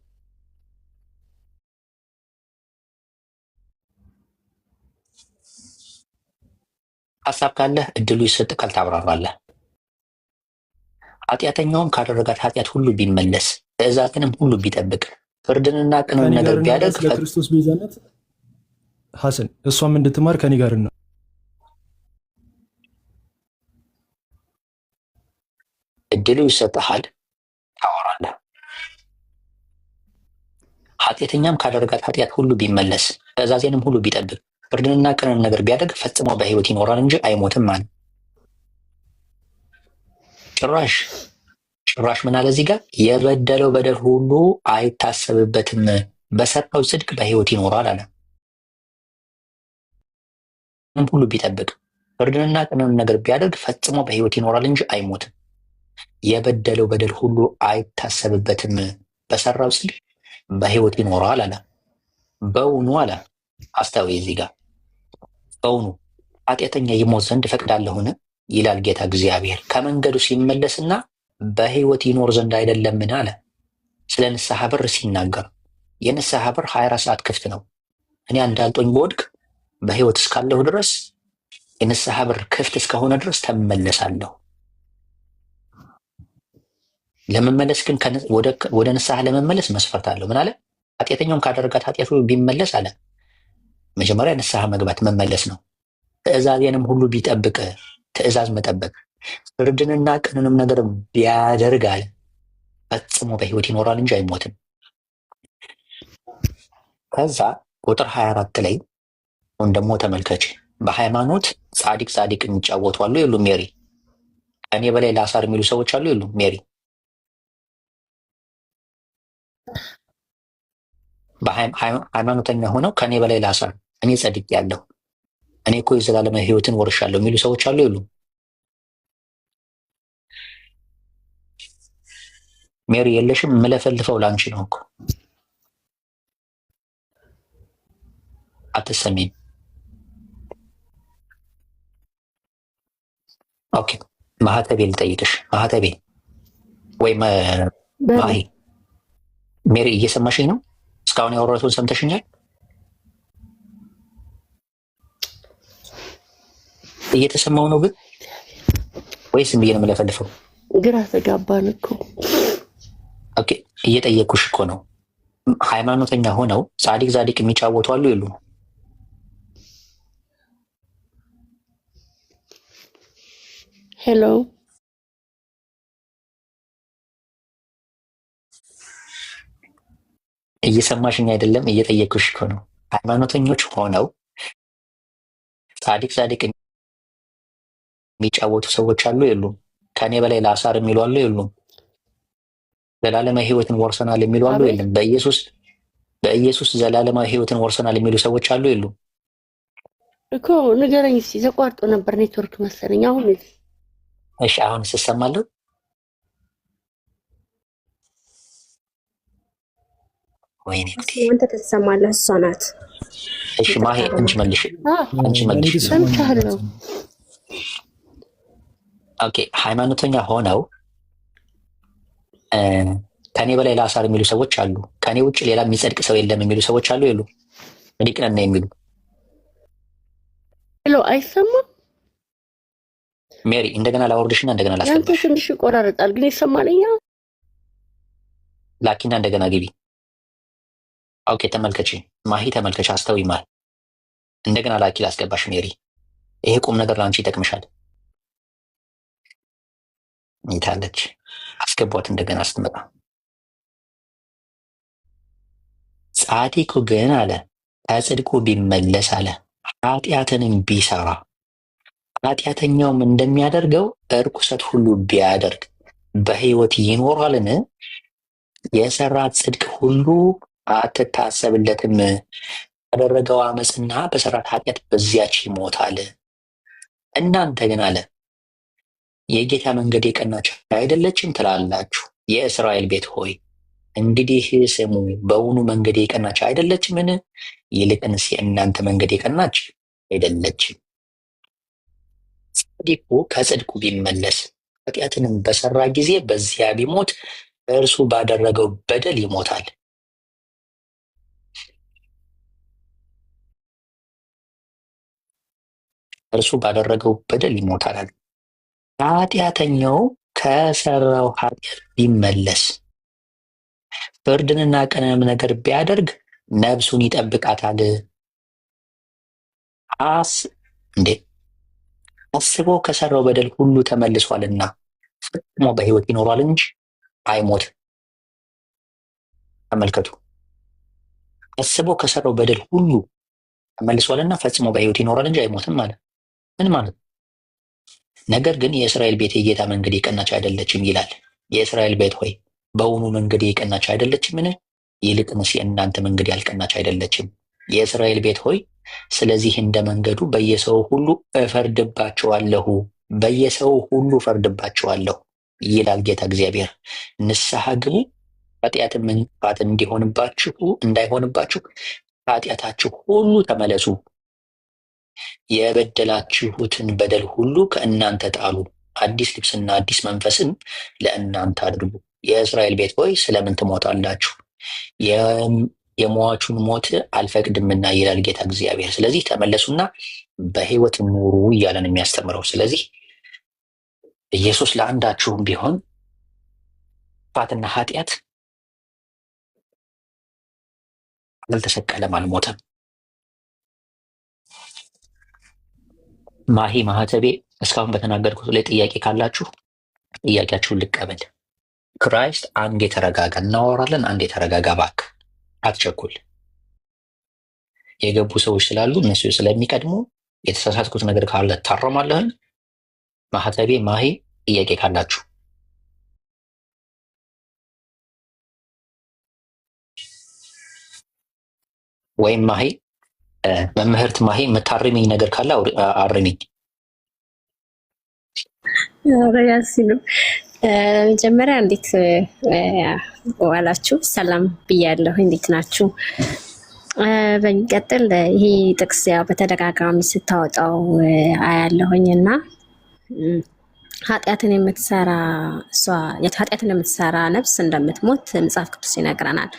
Speaker 6: ሀሳብ ካለህ እድሉ ይሰጥካል፣ ታብራራለህ። ኃጢአተኛውም ካደረጋት ኃጢአት ሁሉ ቢመለስ ትእዛዝንም ሁሉ ቢጠብቅ ፍርድንና ቅንን ነገር ቢያደርግ
Speaker 7: ክርስቶስ ቤዛነት ሐሰን እሷም እንድትማር ከኔ ጋር ነው።
Speaker 6: እድሉ ይሰጥሃል፣ ታወራለህ። ኃጢአተኛም ካደረጋት ኃጢአት ሁሉ ቢመለስ ትእዛዜንም ሁሉ ቢጠብቅ ፍርድንና ቅንን ነገር ቢያደርግ ፈጽሞ በሕይወት ይኖራል እንጂ አይሞትም ማለት። ጭራሽ ምን አለ እዚህ ጋር? የበደለው በደል ሁሉ አይታሰብበትም፣ በሰራው ጽድቅ በሕይወት ይኖራል አለ። ሁሉ ቢጠብቅ ፍርድንና ቅንን ነገር ቢያደርግ ፈጽሞ በሕይወት ይኖራል እንጂ አይሞትም። የበደለው በደል ሁሉ አይታሰብበትም፣ በሰራው ጽድቅ በሕይወት ይኖራል አለ። በውኑ አለ አስታዊ እዚህ ጋር በውኑ ኃጢአተኛ ይሞት ዘንድ እፈቅዳለሁን? ይላል ጌታ እግዚአብሔር። ከመንገዱ ሲመለስና በሕይወት ይኖር ዘንድ አይደለምን አለ። ስለ ንስሐ በር ሲናገር የንስሐ በር 24 ሰዓት ክፍት ነው። እኔ እንዳልጦኝ በወድቅ በሕይወት እስካለሁ ድረስ የንስሐ በር ክፍት እስከሆነ ድረስ ተመለሳለሁ። ለመመለስ ግን ወደ ንስሐ ለመመለስ መስፈርት አለው። ምን አለ? ኃጢአተኛውን ካደረጋት ኃጢአቱ ቢመለስ አለ። መጀመሪያ ንስሐ መግባት መመለስ ነው። ትእዛዜንም ሁሉ ቢጠብቅ፣ ትእዛዝ መጠበቅ፣ ፍርድንና ቅንንም ነገር ቢያደርግ አለ ፈጽሞ በሕይወት ይኖራል እንጂ አይሞትም። ከዛ ቁጥር 24 ላይ አሁን ደግሞ ተመልከች። በሃይማኖት ጻድቅ የሚጫወቱ አሉ የሉም? ሜሪ ከእኔ በላይ ላሳር የሚሉ ሰዎች አሉ የሉም? ሜሪ ሃይማኖተኛ ሆነው ከእኔ በላይ ላሳር፣ እኔ ጸድቅ ያለሁ፣ እኔ እኮ የዘላለም ሕይወትን ወርሻለሁ የሚሉ ሰዎች አሉ የሉም? ሜሪ የለሽም? የምለፈልፈው ላንቺ ነው እኮ አትሰሚም። ኦኬ ማህተቤ ልጠይቅሽ። ማህተቤ ወይ ማሂ ሜሪ እየሰማሽኝ ነው? እስካሁን ያወራሁትን ሰምተሽኛል? እየተሰማው ነው ግን ወይስ ዝም ብዬ ነው የምለፈልፈው?
Speaker 4: ግራ ተጋባን እኮ።
Speaker 6: ኦኬ እየጠየኩሽ እኮ ነው። ሃይማኖተኛ ሆነው ጻድቅ ጻድቅ የሚጫወቱ አሉ የሉም?
Speaker 4: ሄሎ
Speaker 6: እየሰማሽኝ አይደለም? እየጠየኩሽ እኮ ነው። ሃይማኖተኞች ሆነው ጻድቅ ጻድቅ የሚጫወቱ ሰዎች አሉ የሉም? ከኔ በላይ ለአሳር የሚሉ አሉ የሉም? ዘላለማዊ ሕይወትን ወርሰናል የሚሉ አሉ የለም? በኢየሱስ ዘላለማዊ ሕይወትን ወርሰናል የሚሉ ሰዎች አሉ የሉም?
Speaker 4: እኮ ንገረኝ እስኪ። ተቋርጦ ነበር ኔትወርክ መሰለኝ። አሁን
Speaker 6: እሺ አሁን ስሰማለሁ። ወይኔ
Speaker 8: አንተ ተሰማለህ፣ እሷ ናት።
Speaker 6: እሺ ማሂ አንቺ መልሽ፣ አንቺ መልሽ።
Speaker 4: ሰምቻለሁ።
Speaker 6: ኦኬ ሃይማኖተኛ ሆነው ከኔ በላይ ለአሳር የሚሉ ሰዎች አሉ። ከኔ ውጭ ሌላ የሚጸድቅ ሰው የለም የሚሉ ሰዎች አሉ የሉ? ሊቅነና የሚሉ
Speaker 4: ሄሎ፣ አይሰማም?
Speaker 6: ሜሪ እንደገና ላወርድሽና እንደገና
Speaker 4: ያንተ
Speaker 6: ላስገባሽ።
Speaker 4: ትንሽ ይቆራረጣል ግን ይሰማልኛ።
Speaker 6: ላኪና እንደገና ግቢ። ኦኬ ተመልከቺ ማሂ፣ ተመልከቺ፣ አስተዊ ማሂ። እንደገና ላኪ ላስገባሽ ሜሪ። ይሄ ቁም ነገር ለአንቺ ይጠቅምሻል። ይታለች አስገቧት እንደገና ስትመጣ። ጻድቁ ግን አለ ከጽድቁ ቢመለስ አለ ኃጢአትንም ቢሰራ ኃጢአተኛውም እንደሚያደርገው እርኩሰት ሁሉ ቢያደርግ በሕይወት ይኖራልን? የሰራት ጽድቅ ሁሉ አትታሰብለትም። ያደረገው አመፅና በሰራት ኃጢአት በዚያች ይሞታል። እናንተ ግን አለ የጌታ መንገድ የቀናች አይደለችም ትላላችሁ። የእስራኤል ቤት ሆይ እንግዲህ ስሙ፣ በውኑ መንገድ የቀናች አይደለችምን? ይልቅንስ የእናንተ መንገድ የቀናች አይደለችም። ጻድቁ ከጽድቁ ቢመለስ ኃጢአትንም በሰራ ጊዜ በዚያ ቢሞት እርሱ ባደረገው በደል ይሞታል። እርሱ ባደረገው በደል ይሞታል። ኃጢአተኛው ከሰራው ኃጢአት ቢመለስ ፍርድንና ቀንም ነገር ቢያደርግ ነፍሱን ይጠብቃታል። እንዴ አስቦ ከሰራው በደል ሁሉ ተመልሷልና ፈጽሞ በሕይወት ይኖራል እንጂ አይሞትም። ተመልከቱ፣ አስቦ ከሰራው በደል ሁሉ ተመልሷልና ፈጽሞ በሕይወት ይኖራል እንጂ አይሞትም ማለት ምን ማለት ነው? ነገር ግን የእስራኤል ቤት የጌታ መንገድ የቀናች አይደለችም ይላል። የእስራኤል ቤት ሆይ በውኑ መንገድ የቀናች አይደለችምን? ይልቅንስ የእናንተ መንገድ ያልቀናች አይደለችም። የእስራኤል ቤት ሆይ ስለዚህ እንደ መንገዱ በየሰው ሁሉ እፈርድባቸዋለሁ፣ በየሰው ሁሉ እፈርድባቸዋለሁ ይላል ጌታ እግዚአብሔር። ንስሐ ግቡ፣ ኃጢአትም እንቅፋት እንዳይሆንባችሁ ከኃጢአታችሁ ሁሉ ተመለሱ። የበደላችሁትን በደል ሁሉ ከእናንተ ጣሉ፣ አዲስ ልብስና አዲስ መንፈስን ለእናንተ አድርጉ። የእስራኤል ቤት ሆይ ስለምን ትሞታላችሁ? የሟቹን ሞት አልፈቅድምና ይላል ጌታ እግዚአብሔር። ስለዚህ ተመለሱና በሕይወት ኑሩ እያለን የሚያስተምረው። ስለዚህ ኢየሱስ ለአንዳችሁም ቢሆን ጥፋትና ኃጢአት አልተሰቀለም፣ አልሞተም። ማሂ ማህተቤ እስካሁን በተናገርኩት ላይ ጥያቄ ካላችሁ ጥያቄያችሁን ልቀበል። ክራይስት አንዴ ተረጋጋ፣ እናወራለን። አንዴ ተረጋጋ እባክህ፣ አትቸኩል። የገቡ ሰዎች ስላሉ እነሱ ስለሚቀድሙ የተሳሳትኩት ነገር ካለ ታረማለህን። ማህተቤ ማሂ ጥያቄ ካላችሁ ወይም ማሂ መምህርት ማሂ የምታርሚኝ ነገር ካለ አርሚኝ።
Speaker 8: ያሲኑ መጀመሪያ እንዴት ዋላችሁ? ሰላም ብያለሁ። እንዴት ናችሁ? በሚቀጥል ይሄ ጥቅስ ያው በተደጋጋሚ ስታወጣው አያለሁኝ እና ኃጢአትን የምትሰራ ነፍስ እንደምትሞት መጽሐፍ ቅዱስ ይነግረናል።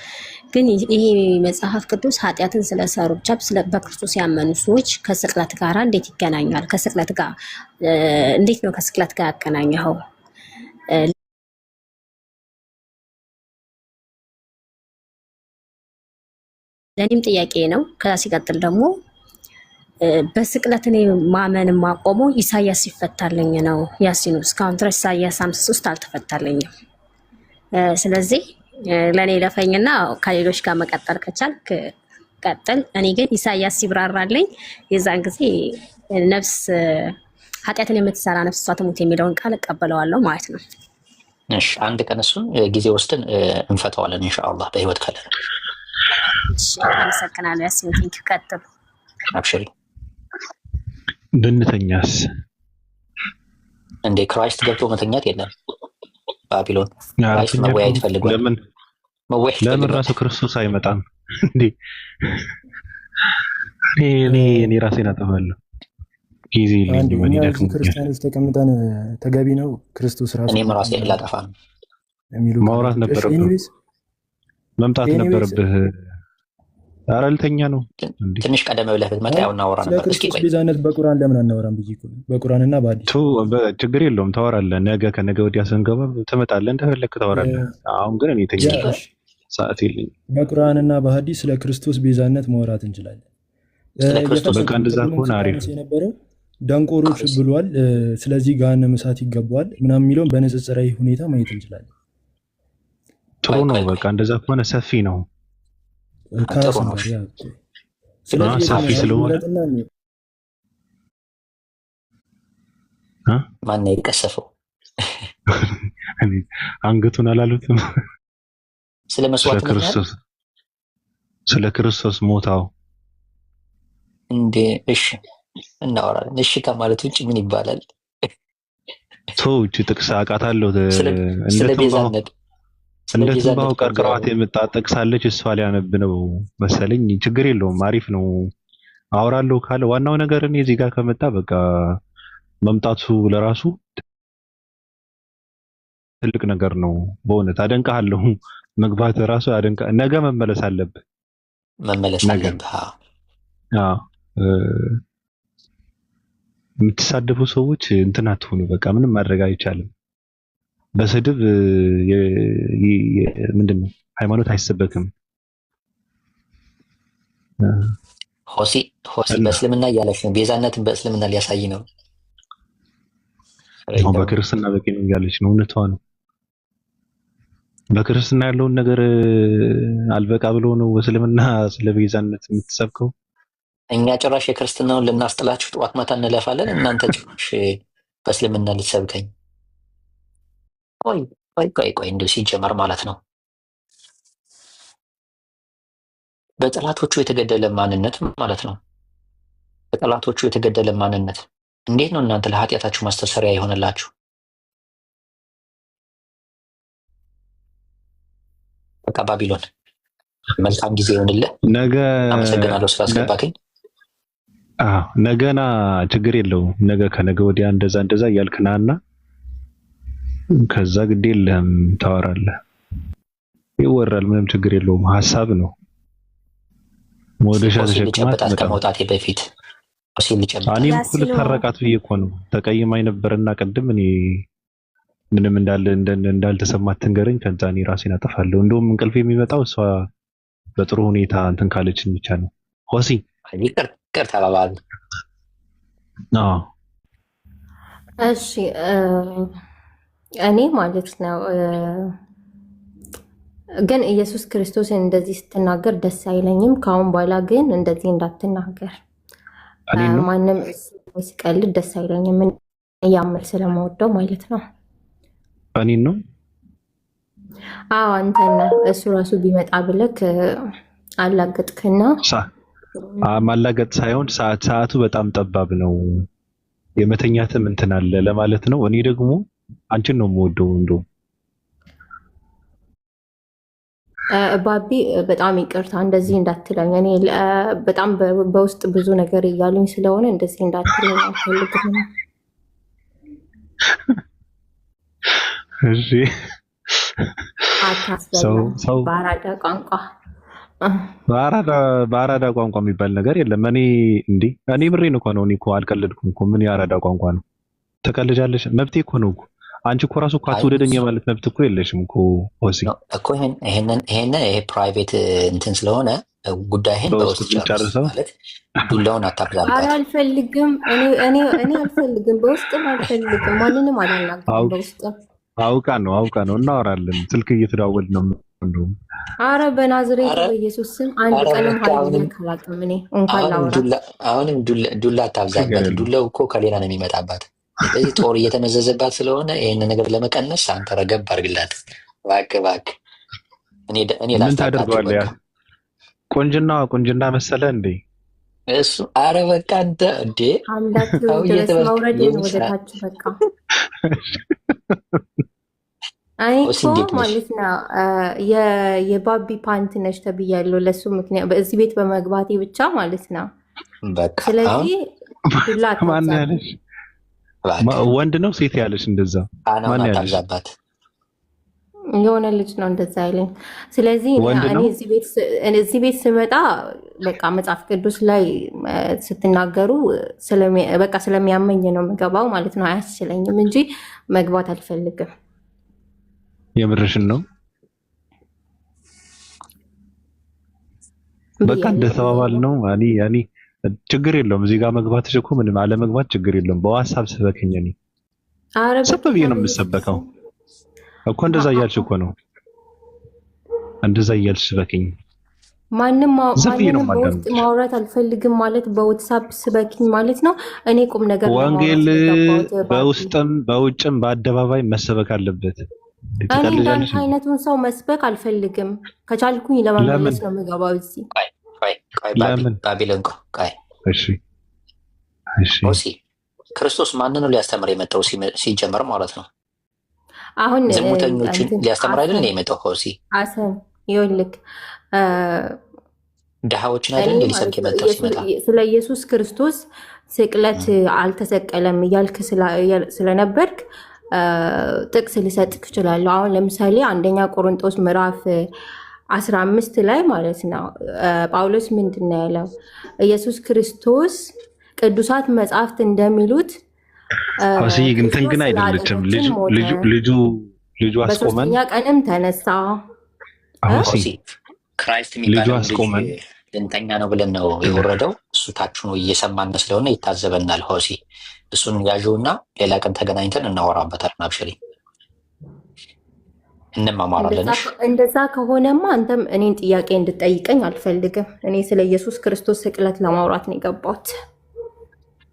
Speaker 8: ግን ይሄ መጽሐፍ ቅዱስ ኃጢአትን ስለሰሩ ብቻ በክርስቶስ ያመኑ ሰዎች ከስቅለት ጋር እንዴት ይገናኛል? ከስቅለት ጋር እንዴት ነው ከስቅለት ጋር ያገናኘው? ለኔም ጥያቄ ነው። ከዛ ሲቀጥል ደግሞ በስቅለት እኔ ማመን ማቆመው ኢሳያስ ሲፈታልኝ ነው። ያሲኑ እስካሁን ድረስ ኢሳያስ 53 አልተፈታልኝም። ስለዚህ ለኔ ለፈኝና ከሌሎች ጋር መቀጠል ከቻልክ ቀጥል። እኔ ግን ኢሳያስ ሲብራራልኝ የዛን ጊዜ ነፍስ ኃጢአትን የምትሰራ ነፍስ እሷ ትሙት የሚለውን ቃል እቀበለዋለሁ ማለት ነው።
Speaker 6: እሺ አንድ ቀን እሱን ጊዜ ወስደን እንፈታዋለን ኢንሻአላህ በህይወት ካለ።
Speaker 8: እሺ አመሰግናለሁ ያሲን። ቴንኪው። ቀጥል።
Speaker 6: አብሽሪ።
Speaker 3: ብንተኛስ
Speaker 6: እንደ ክራይስት ገብቶ መተኛት የለም። ባቢሎን ክራይስት መወያየት ፈልጓል።
Speaker 3: ለምን ራሱ ክርስቶስ አይመጣም እንዴ? እኔ ራሴን አጠፋለሁ። ጊዜ የለኝም። እኔ ደግሞ
Speaker 7: ክርስቲያኖች ተቀምጠን ተገቢ ነው ክርስቶስ ራሱ
Speaker 6: እኔም ራሴን ላጠፋ ነው
Speaker 7: የሚሉ
Speaker 3: ማውራት ነበረብህ፣ መምጣት ነበረብህ። ኧረ ልተኛ ነው።
Speaker 6: ትንሽ ቀደም ብለህ ብትመጣ ያው እናወራ ነበር። እስኪ
Speaker 7: ክርስቶስ ቤዛነት በቁርአን ለምን አናወራም ብዬ እኮ በቁርአንና በሐዲስ
Speaker 3: ችግር የለውም ታወራለህ። ነገ ከነገ ወዲያ ስንገባ ትመጣለህ፣ እንደፈለክ ታወራለህ። አሁን ግን እኔ ተኛለሁ፣ ሰዓት የለኝም።
Speaker 7: በቁርአንና በሐዲስ ስለ ክርስቶስ ቤዛነት ማውራት እንችላለን።
Speaker 6: ስለ ክርስቶስ
Speaker 3: በቃ እንደዛ ከሆነ አሪፍ
Speaker 7: የነበረው ደንቆሮች ብሏል። ስለዚህ ገሃነመ እሳት ይገባዋል ምናምን የሚለውን በንጽጽራዊ ሁኔታ ማየት እንችላለን።
Speaker 3: ጥሩ ነው። በቃ እንደዛ ከሆነ ሰፊ ነው። ሰፊ ስለሆነ
Speaker 6: ማነው የቀሰፈው?
Speaker 3: አንገቱን አላሉትም?
Speaker 6: ስለ መስዋዕት
Speaker 3: ክርስቶስ ስለ ክርስቶስ ሞታው
Speaker 6: እንዴ? እሺ እናወራለን። እሺ ከማለት ውጭ ምን ይባላል?
Speaker 3: ሰዎች ጥቅስ አውቃታለሁ።
Speaker 6: ስለ ቤዛነት
Speaker 3: እንደ ትንባው ቀርቅሯት የምታጠቅሳለች እሷ ሊያነብ ነው መሰለኝ። ችግር የለውም አሪፍ ነው። አወራለሁ ካለ ዋናው ነገር እኔ እዚህ ጋር ከመጣ በቃ መምጣቱ ለራሱ ትልቅ ነገር ነው። በእውነት አደንቃለሁ። መግባት ራሱ አደንቃ። ነገ መመለስ አለብህ። አዎ የምትሳደቡ ሰዎች እንትን አትሆኑ። በቃ ምንም ማድረግ አይቻልም። በስድብ ምንድነው ሃይማኖት አይሰበክም።
Speaker 6: ሆሲ በእስልምና እያለች ነው። ቤዛነትን በእስልምና ሊያሳይ ነው።
Speaker 3: በክርስትና በቂ ነው እያለች ነው። እውነቷ ነው። በክርስትና ያለውን ነገር አልበቃ ብሎ ነው በእስልምና ስለ ቤዛነት የምትሰብከው።
Speaker 6: እኛ ጭራሽ የክርስትናውን ልናስጥላችሁ ጠዋት ማታ እንለፋለን። እናንተ ጭራሽ በእስልምና ልትሰብከኝ። ቆይ እንደው ሲጀመር ማለት ነው በጠላቶቹ የተገደለ ማንነት ማለት ነው። በጠላቶቹ የተገደለ ማንነት እንዴት ነው እናንተ ለኃጢአታችሁ ማስተሰሪያ የሆነላችሁ? በቃ ባቢሎን መልካም ጊዜ ይሆንልህ።
Speaker 3: ነገ
Speaker 6: አመሰግናለሁ ስላስገባከኝ።
Speaker 3: ነገና ችግር የለውም። ነገ ከነገ ወዲያ እንደዛ እያልክናና ከዛ ግድ የለህም ታወራለህ። ይወራል፣ ምንም ችግር የለውም። ሀሳብ ነው። ሞደሻ ተሸክማት
Speaker 6: ከመውጣቴ በፊት
Speaker 3: እኔም እኮ ልታረቃት ብዬ እኮ ነው። ተቀይማኝ ነበርና ቅድም እኔ ምንም እንዳልተሰማት ትንገረኝ፣ ከዛ እኔ ራሴን አጠፋለሁ። እንደውም እንቅልፍ የሚመጣው እሷ በጥሩ ሁኔታ እንትን ካለችን ብቻ ነው። ሆሲ
Speaker 6: ይቅር ተባባሉ።
Speaker 1: እሺ እኔ ማለት ነው ግን ኢየሱስ ክርስቶስን እንደዚህ ስትናገር ደስ አይለኝም። ከአሁን በኋላ ግን እንደዚህ እንዳትናገር። ማንም ሲቀልድ ደስ አይለኝም። እያመል ስለመወደው ማለት ነው።
Speaker 3: እኔን ነው?
Speaker 1: አዎ አንተና እሱ ራሱ ቢመጣ ብለክ አላገጥክና
Speaker 3: ማላገጥ ሳይሆን ሰዓቱ በጣም ጠባብ ነው። የመተኛትም እንትን አለ ለማለት ነው። እኔ ደግሞ አንቺን ነው የምወደው። እንደው
Speaker 1: ባቢ በጣም ይቅርታ እንደዚህ እንዳትለኝ። እኔ በጣም በውስጥ ብዙ ነገር እያሉኝ ስለሆነ እንደዚህ እንዳትለኝ አልፈልግም።
Speaker 3: እሺ
Speaker 1: አታስበላ በአራዳ ቋንቋ
Speaker 3: በአራዳ ቋንቋ የሚባል ነገር የለም። እኔ ምሬን እኮ ነው። እኔ እኮ አልቀልድኩም እኮ። ምን የአራዳ ቋንቋ ነው? ተቀልጃለሽ? መብቴ እኮ ነው እኮ። አንቺ እኮ ራሱ እኮ አትውደደኝ ማለት መብት እኮ የለሽም እኮ ሆሲ
Speaker 6: እኮ። ይሄ ፕራይቬት እንትን ስለሆነ ጉዳይህን በውስጥ ጨርሰው ማለት ዱላውን አታብዛበት።
Speaker 1: ኧረ አልፈልግም። እኔ አልፈልግም፣ በውስጥም አልፈልግም። ማንንም አላናግርም በውስጥም። አውቃ
Speaker 3: ነው እናወራለን። ስልክ እየተደዋወልን ነው እንደውም።
Speaker 1: ኧረ በናዝሬቱ በኢየሱስ ስም አንድ ቀንም ሀይል ካላቅም እኔ እንኳን ላውራ።
Speaker 6: አሁንም ዱላ አታብዛበት። ዱላው እኮ ከሌላ ነው የሚመጣባት። ስለዚህ ጦር እየተመዘዘባት ስለሆነ ይህን ነገር ለመቀነስ አንተ ረገብ አድርግላት እባክህ። እኔ
Speaker 3: ምን ታደርገዋለህ? ቁንጅና መሰለ እንዴ
Speaker 6: እሱ? አረ በቃ አንተ እንዴ
Speaker 1: አምላክ ድረስ መውረድ ወደታች በቃ። እኔ እኮ ማለት ነው የባቢ ፓንት ነሽ ተብያለሁ። ለሱ ምክንያት በዚህ ቤት በመግባቴ ብቻ ማለት ነው። ስለዚህ ዱላ
Speaker 3: ያለሽ ወንድ ነው ሴት ያለሽ? እንደዛ ማን ያለሽ?
Speaker 1: የሆነ ልጅ ነው እንደዛ አይለኝ። ስለዚህ እኔ እዚህ ቤት ስመጣ በቃ መጽሐፍ ቅዱስ ላይ ስትናገሩ በቃ ስለሚያመኝ ነው የምገባው ማለት ነው። አያስችለኝም እንጂ መግባት አልፈልግም።
Speaker 3: የምርሽን ነው? በቃ እንደተባባል ነው። እኔ ችግር የለውም እዚህ ጋር መግባትሽ እኮ ምንም አለመግባት ችግር የለውም። በዋትስአፕ ስበከኝ። እኔ ሰብ ብዬ ነው የምሰበከው እኮ። እንደዛ እያልሽ እኮ ነው። እንደዛ እያልሽ ስበከኝ።
Speaker 1: ማንም በውስጥ ማውራት አልፈልግም ማለት በዋትስአፕ ስበኪኝ ማለት ነው። እኔ ቁም ነገር
Speaker 3: ወንጌል በውስጥም በውጭም በአደባባይ መሰበክ አለበት።
Speaker 1: እኔ እንዳንተ አይነቱን ሰው መስበክ አልፈልግም። ከቻልኩኝ ለመመለስ ነው የምገባው እዚህ።
Speaker 6: ባቢሎን ክርስቶስ ማንን ነው ሊያስተምር የመጣው? ሲጀመር ማለት ነው
Speaker 1: አሁን
Speaker 6: ዝሙተኞችን ሊያስተምር አይደል የመጣው? ሆሲ
Speaker 1: አሰን ይኸውልህ
Speaker 6: ድሃዎችን አይደል ሊሰብክ የመጣው? ሲመጣ
Speaker 1: ስለ ኢየሱስ ክርስቶስ ስቅለት አልተሰቀለም እያልክ ስለነበርክ ጥቅስ ልሰጥክ እችላለሁ። አሁን ለምሳሌ አንደኛ ቆሮንጦስ ምዕራፍ 15 ላይ ማለት ነው ጳውሎስ ምንድን ነው ያለው? ኢየሱስ ክርስቶስ ቅዱሳት መጽሐፍት እንደሚሉት
Speaker 3: እንትን ግን አይደለችም። ልጁ አስቆመን፣
Speaker 1: በሶስተኛ ቀንም ተነሳ።
Speaker 6: ክራይስት የሚባለው ልንተኛ ነው ብለን ነው የወረደው። እሱ ታች ነው እየሰማን ስለሆነ ይታዘበናል። ሆሲ እሱን ያዥውና ሌላ ቀን ተገናኝተን እናወራበታለን። አብሽሪ እንማማራለን።
Speaker 1: እንደዛ ከሆነማ አንተም እኔን ጥያቄ እንድጠይቀኝ አልፈልግም። እኔ ስለ ኢየሱስ ክርስቶስ ስቅለት ለማውራት ነው የገባሁት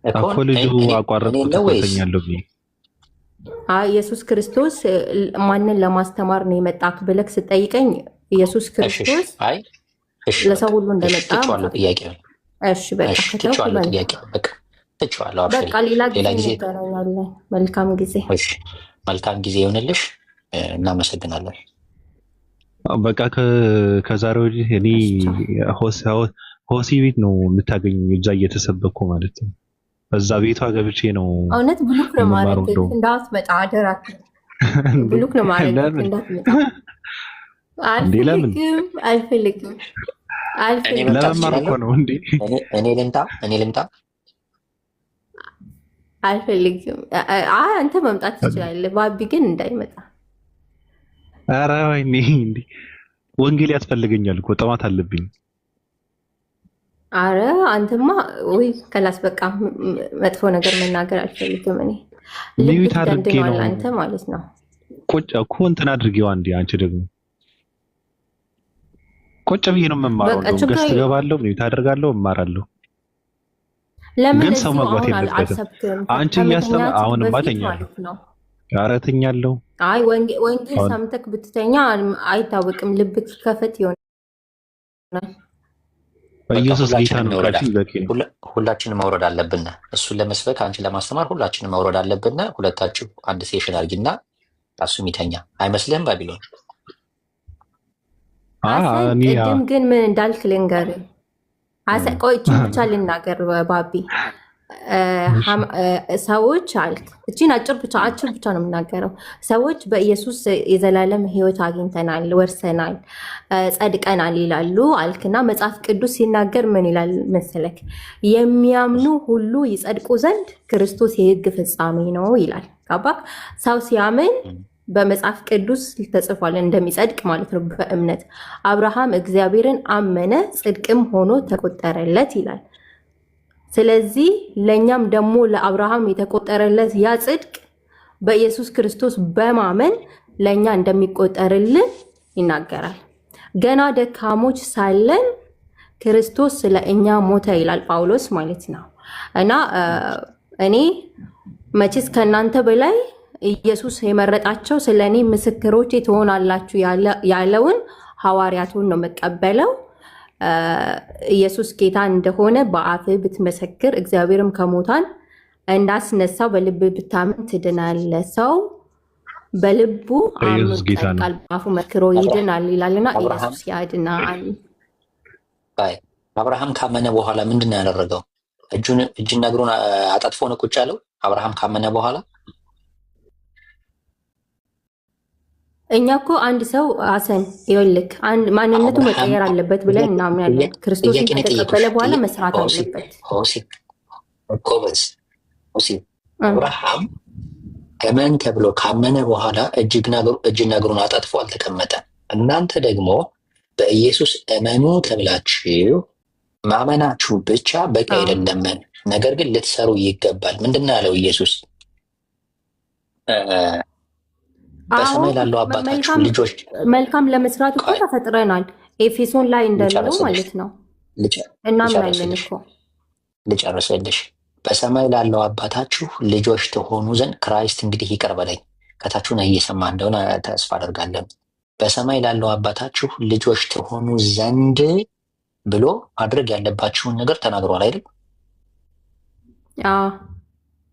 Speaker 3: እኮ። ልጁ አቋረጥኩትኛለሁ።
Speaker 1: ኢየሱስ ክርስቶስ ማንን ለማስተማር ነው የመጣክ ብለክ ስጠይቀኝ ኢየሱስ ክርስቶስ ለሰው ሁሉ እንደመጣ እሺ በቃ ሌላ ጊዜ እንገናኛለን። መልካም
Speaker 6: ጊዜ ይሆንልሽ። እናመሰግናለን።
Speaker 3: በቃ ከዛሬ ወዲህ እኔ ሆሲ ቤት ነው የምታገኝ። እዛ እየተሰበኩ ማለት ነው። እዛ ቤቷ ገብቼ ነው
Speaker 1: እውነት ብሉክ ነው ማድረግ እንዳትመጣ አደራ። ብሉክ ነው ማድረግ እንዳትመጣ። አልፈልግም።
Speaker 3: ለመማር እኮ ነው እንዴ?
Speaker 6: እኔ ልምጣ።
Speaker 1: አልፈልግም። አንተ መምጣት ትችላለህ፣ ባቢ ግን እንዳይመጣ።
Speaker 3: ኧረ ወይኔ እንዴ! ወንጌል ያስፈልገኛል እኮ ጥማት አለብኝ።
Speaker 1: አረ አንተማ ወይ ከላስ በቃ መጥፎ ነገር መናገር አልፈልግም። እኔ
Speaker 3: ልዩት አድርጌ ነው
Speaker 1: አንተ ማለት ነው።
Speaker 3: ቁጭ እኮ እንትን አድርጌው አንዴ። አንቺ ደግሞ ቁጭ ብዬ ነው የምማረው። እንደውም ገስት ገባለሁ፣ ልዩት አደርጋለሁ፣ እማራለሁ።
Speaker 1: ለምን
Speaker 3: ግን ሰው መግባት የለበትም። አንቺ እያስተማ አሁንማ ተኛለሁ። ኧረ ተኛለሁ።
Speaker 1: አይ ወንጌል ሰምተክ ብትተኛ አይታወቅም፣ ልብክ ከፈት ይሆናል።
Speaker 3: ኢየሱስ ጌታ ነው።
Speaker 6: ሁላችንም መውረድ አለብን። እሱን ለመስበክ አንቺን ለማስተማር ሁላችንም መውረድ አለብን። ሁለታችሁ አንድ ሴሽን አድርጊና እሱ የሚተኛ አይመስልህም? ባቢሎን
Speaker 1: ቅድም ግን ምን እንዳልክ ልንገርህ። ቆይ ብቻ ልናገር ባቢ። ሰዎች አልክ እቺን አጭር ብቻ ነው የምናገረው። ሰዎች በኢየሱስ የዘላለም ሕይወት አግኝተናል፣ ወርሰናል፣ ጸድቀናል ይላሉ አልክና መጽሐፍ ቅዱስ ሲናገር ምን ይላል መሰለክ? የሚያምኑ ሁሉ ይጸድቁ ዘንድ ክርስቶስ የሕግ ፍጻሜ ነው ይላል። ጋባክ? ሰው ሲያምን በመጽሐፍ ቅዱስ ተጽፏል እንደሚጸድቅ ማለት ነው። በእምነት አብርሃም እግዚአብሔርን አመነ ጽድቅም ሆኖ ተቆጠረለት ይላል። ስለዚህ ለእኛም ደግሞ ለአብርሃም የተቆጠረለት ያ ጽድቅ በኢየሱስ ክርስቶስ በማመን ለእኛ እንደሚቆጠርልን ይናገራል። ገና ደካሞች ሳለን ክርስቶስ ስለ እኛ ሞተ ይላል ጳውሎስ ማለት ነው። እና እኔ መቼስ ከእናንተ በላይ ኢየሱስ የመረጣቸው ስለ እኔ ምስክሮቼ ትሆናላችሁ ያለውን ሐዋርያቱን ነው መቀበለው። ኢየሱስ ጌታ እንደሆነ በአፍህ ብትመሰክር እግዚአብሔርም ከሙታን እንዳስነሳው በልብ ብታምን ትድናለህ። ሰው በልቡ አምኖ ይጸድቃል፣ በአፉ መስክሮ ይድናል ይላልና ኢየሱስ ያድናል።
Speaker 6: አብርሃም ካመነ በኋላ ምንድን ነው ያደረገው? እጅና እግሩን አጣጥፎ ነው ቁጭ ያለው። አብርሃም ካመነ በኋላ
Speaker 1: እኛ እኮ አንድ ሰው ሐሰን ይወልክ ማንነቱ መቀየር አለበት ብለን እናምናለን። ክርስቶስን ከተቀበለ በኋላ መስራት አለበት።
Speaker 6: አብርሃም እመን ተብሎ ካመነ በኋላ እጅና እግሩን አጣጥፎ አልተቀመጠም። እናንተ ደግሞ በኢየሱስ እመኑ ተብላችሁ ማመናችሁ ብቻ በቂ አይደለም፣ ነገር ግን ልትሰሩ ይገባል። ምንድን ነው ያለው ኢየሱስ? በሰማይ ላለው አባታችሁ ልጆች
Speaker 1: መልካም ለመስራት እኮ ተፈጥረናል። ኤፌሶን ላይ እንዳለው ማለት ነው። እናምናለን እኮ።
Speaker 6: ልጨርስልሽ። በሰማይ ላለው አባታችሁ ልጆች ትሆኑ ዘንድ ክራይስት እንግዲህ ይቅር በለኝ፣ ከታችሁ ነው እየሰማ እንደሆነ ተስፋ አደርጋለሁ። በሰማይ ላለው አባታችሁ ልጆች ትሆኑ ዘንድ ብሎ ማድረግ ያለባችሁን ነገር ተናግሯል አይደል?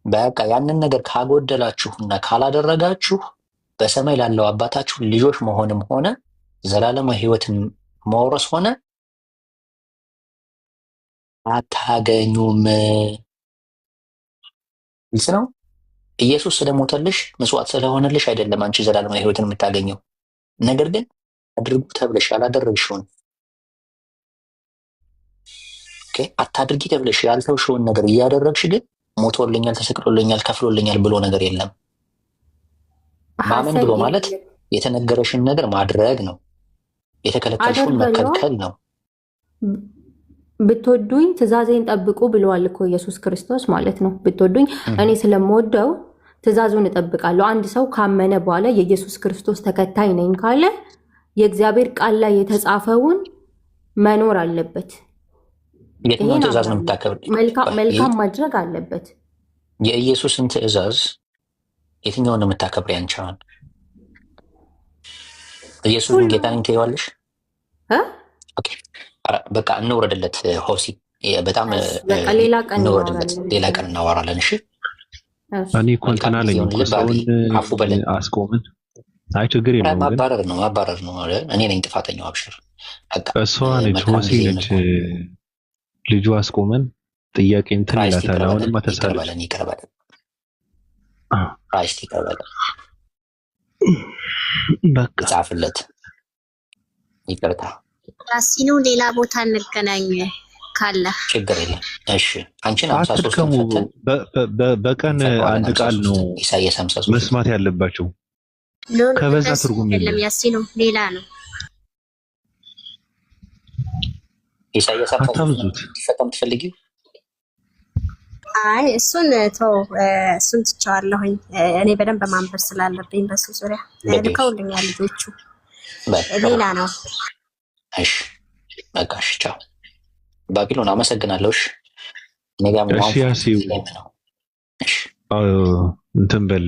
Speaker 6: በቃ ያንን ነገር ካጎደላችሁና ካላደረጋችሁ በሰማይ ላለው አባታችሁ ልጆች መሆንም ሆነ ዘላለማዊ ሕይወትን መውረስ ሆነ አታገኙም። ግልጽ ነው። ኢየሱስ ስለሞተልሽ መስዋዕት ስለሆነልሽ አይደለም አንቺ ዘላለማዊ ሕይወትን የምታገኘው። ነገር ግን አድርጉ ተብለሽ ያላደረግሽውን አታድርጊ ተብለሽ ያልተውሽውን ነገር እያደረግሽ ግን ሞቶልኛል፣ ተሰቅሎልኛል፣ ከፍሎልኛል ብሎ ነገር የለም። ማመን ብሎ ማለት የተነገረሽን ነገር ማድረግ ነው። የተከለከልሽውን መከልከል ነው።
Speaker 1: ብትወዱኝ ትእዛዜን ጠብቁ ብለዋል እኮ ኢየሱስ ክርስቶስ ማለት ነው። ብትወዱኝ እኔ ስለምወደው ትእዛዙን እጠብቃለሁ። አንድ ሰው ካመነ በኋላ የኢየሱስ ክርስቶስ ተከታይ ነኝ ካለ የእግዚአብሔር ቃል ላይ የተጻፈውን መኖር አለበት።
Speaker 6: የትኛውን ትእዛዝ ነው የምታከብር?
Speaker 1: መልካም ማድረግ አለበት።
Speaker 6: የኢየሱስን ትእዛዝ የትኛውን ነው የምታከብር? ያንቻውን ኢየሱስን ጌታ ነኝ ትይዋለሽ? በቃ እንውረድለት ሆሲ፣ በጣም እንውረድለት። ሌላ ቀን እናወራለን። እሺ
Speaker 3: እኔ እኮ እንትን አለኝ ሰውን
Speaker 6: አፉ በለን
Speaker 3: አስቆምን። አይ ችግር የለውም።
Speaker 6: ማባረር ነው። እኔ ነኝ ጥፋተኛው። አብሽር።
Speaker 3: እሷ ነች ሆሲ ነች ልጁ አስቆመን። ጥያቄ እንትን ይላታል። አሁንማ ተሳለ
Speaker 6: ይቀርባል። ክራይስት ይቀርባል።
Speaker 3: በቃ
Speaker 6: ጻፍለት። ይቅርታ
Speaker 8: ያሲኑ ሌላ ቦታ እንገናኝ ካለ
Speaker 6: ችግር የለም። እሺ አንቺን
Speaker 3: አትድከሙ። በቀን አንድ ቃል ነው
Speaker 6: ኢሳይያስ 53
Speaker 3: መስማት ያለባቸው። ከበዛ ትርጉም
Speaker 8: የለም። ያሲኑ ሌላ ነው።
Speaker 6: ኢሳይያስ 53 ይፈታም ትፈልጊው?
Speaker 8: አይ እሱን ተው፣ እሱን ትቼዋለሁኝ። እኔ በደንብ ማንበብ ስላለብኝ በሱ ዙሪያ ልከውልኛል ልጆቹ። ሌላ ነው።
Speaker 6: እሺ በቃ እሺ፣ ቻው ባቢሎን። አመሰግናለሁ። እሺ ነገም ነው።
Speaker 3: እሺ ያሲው እንትን በል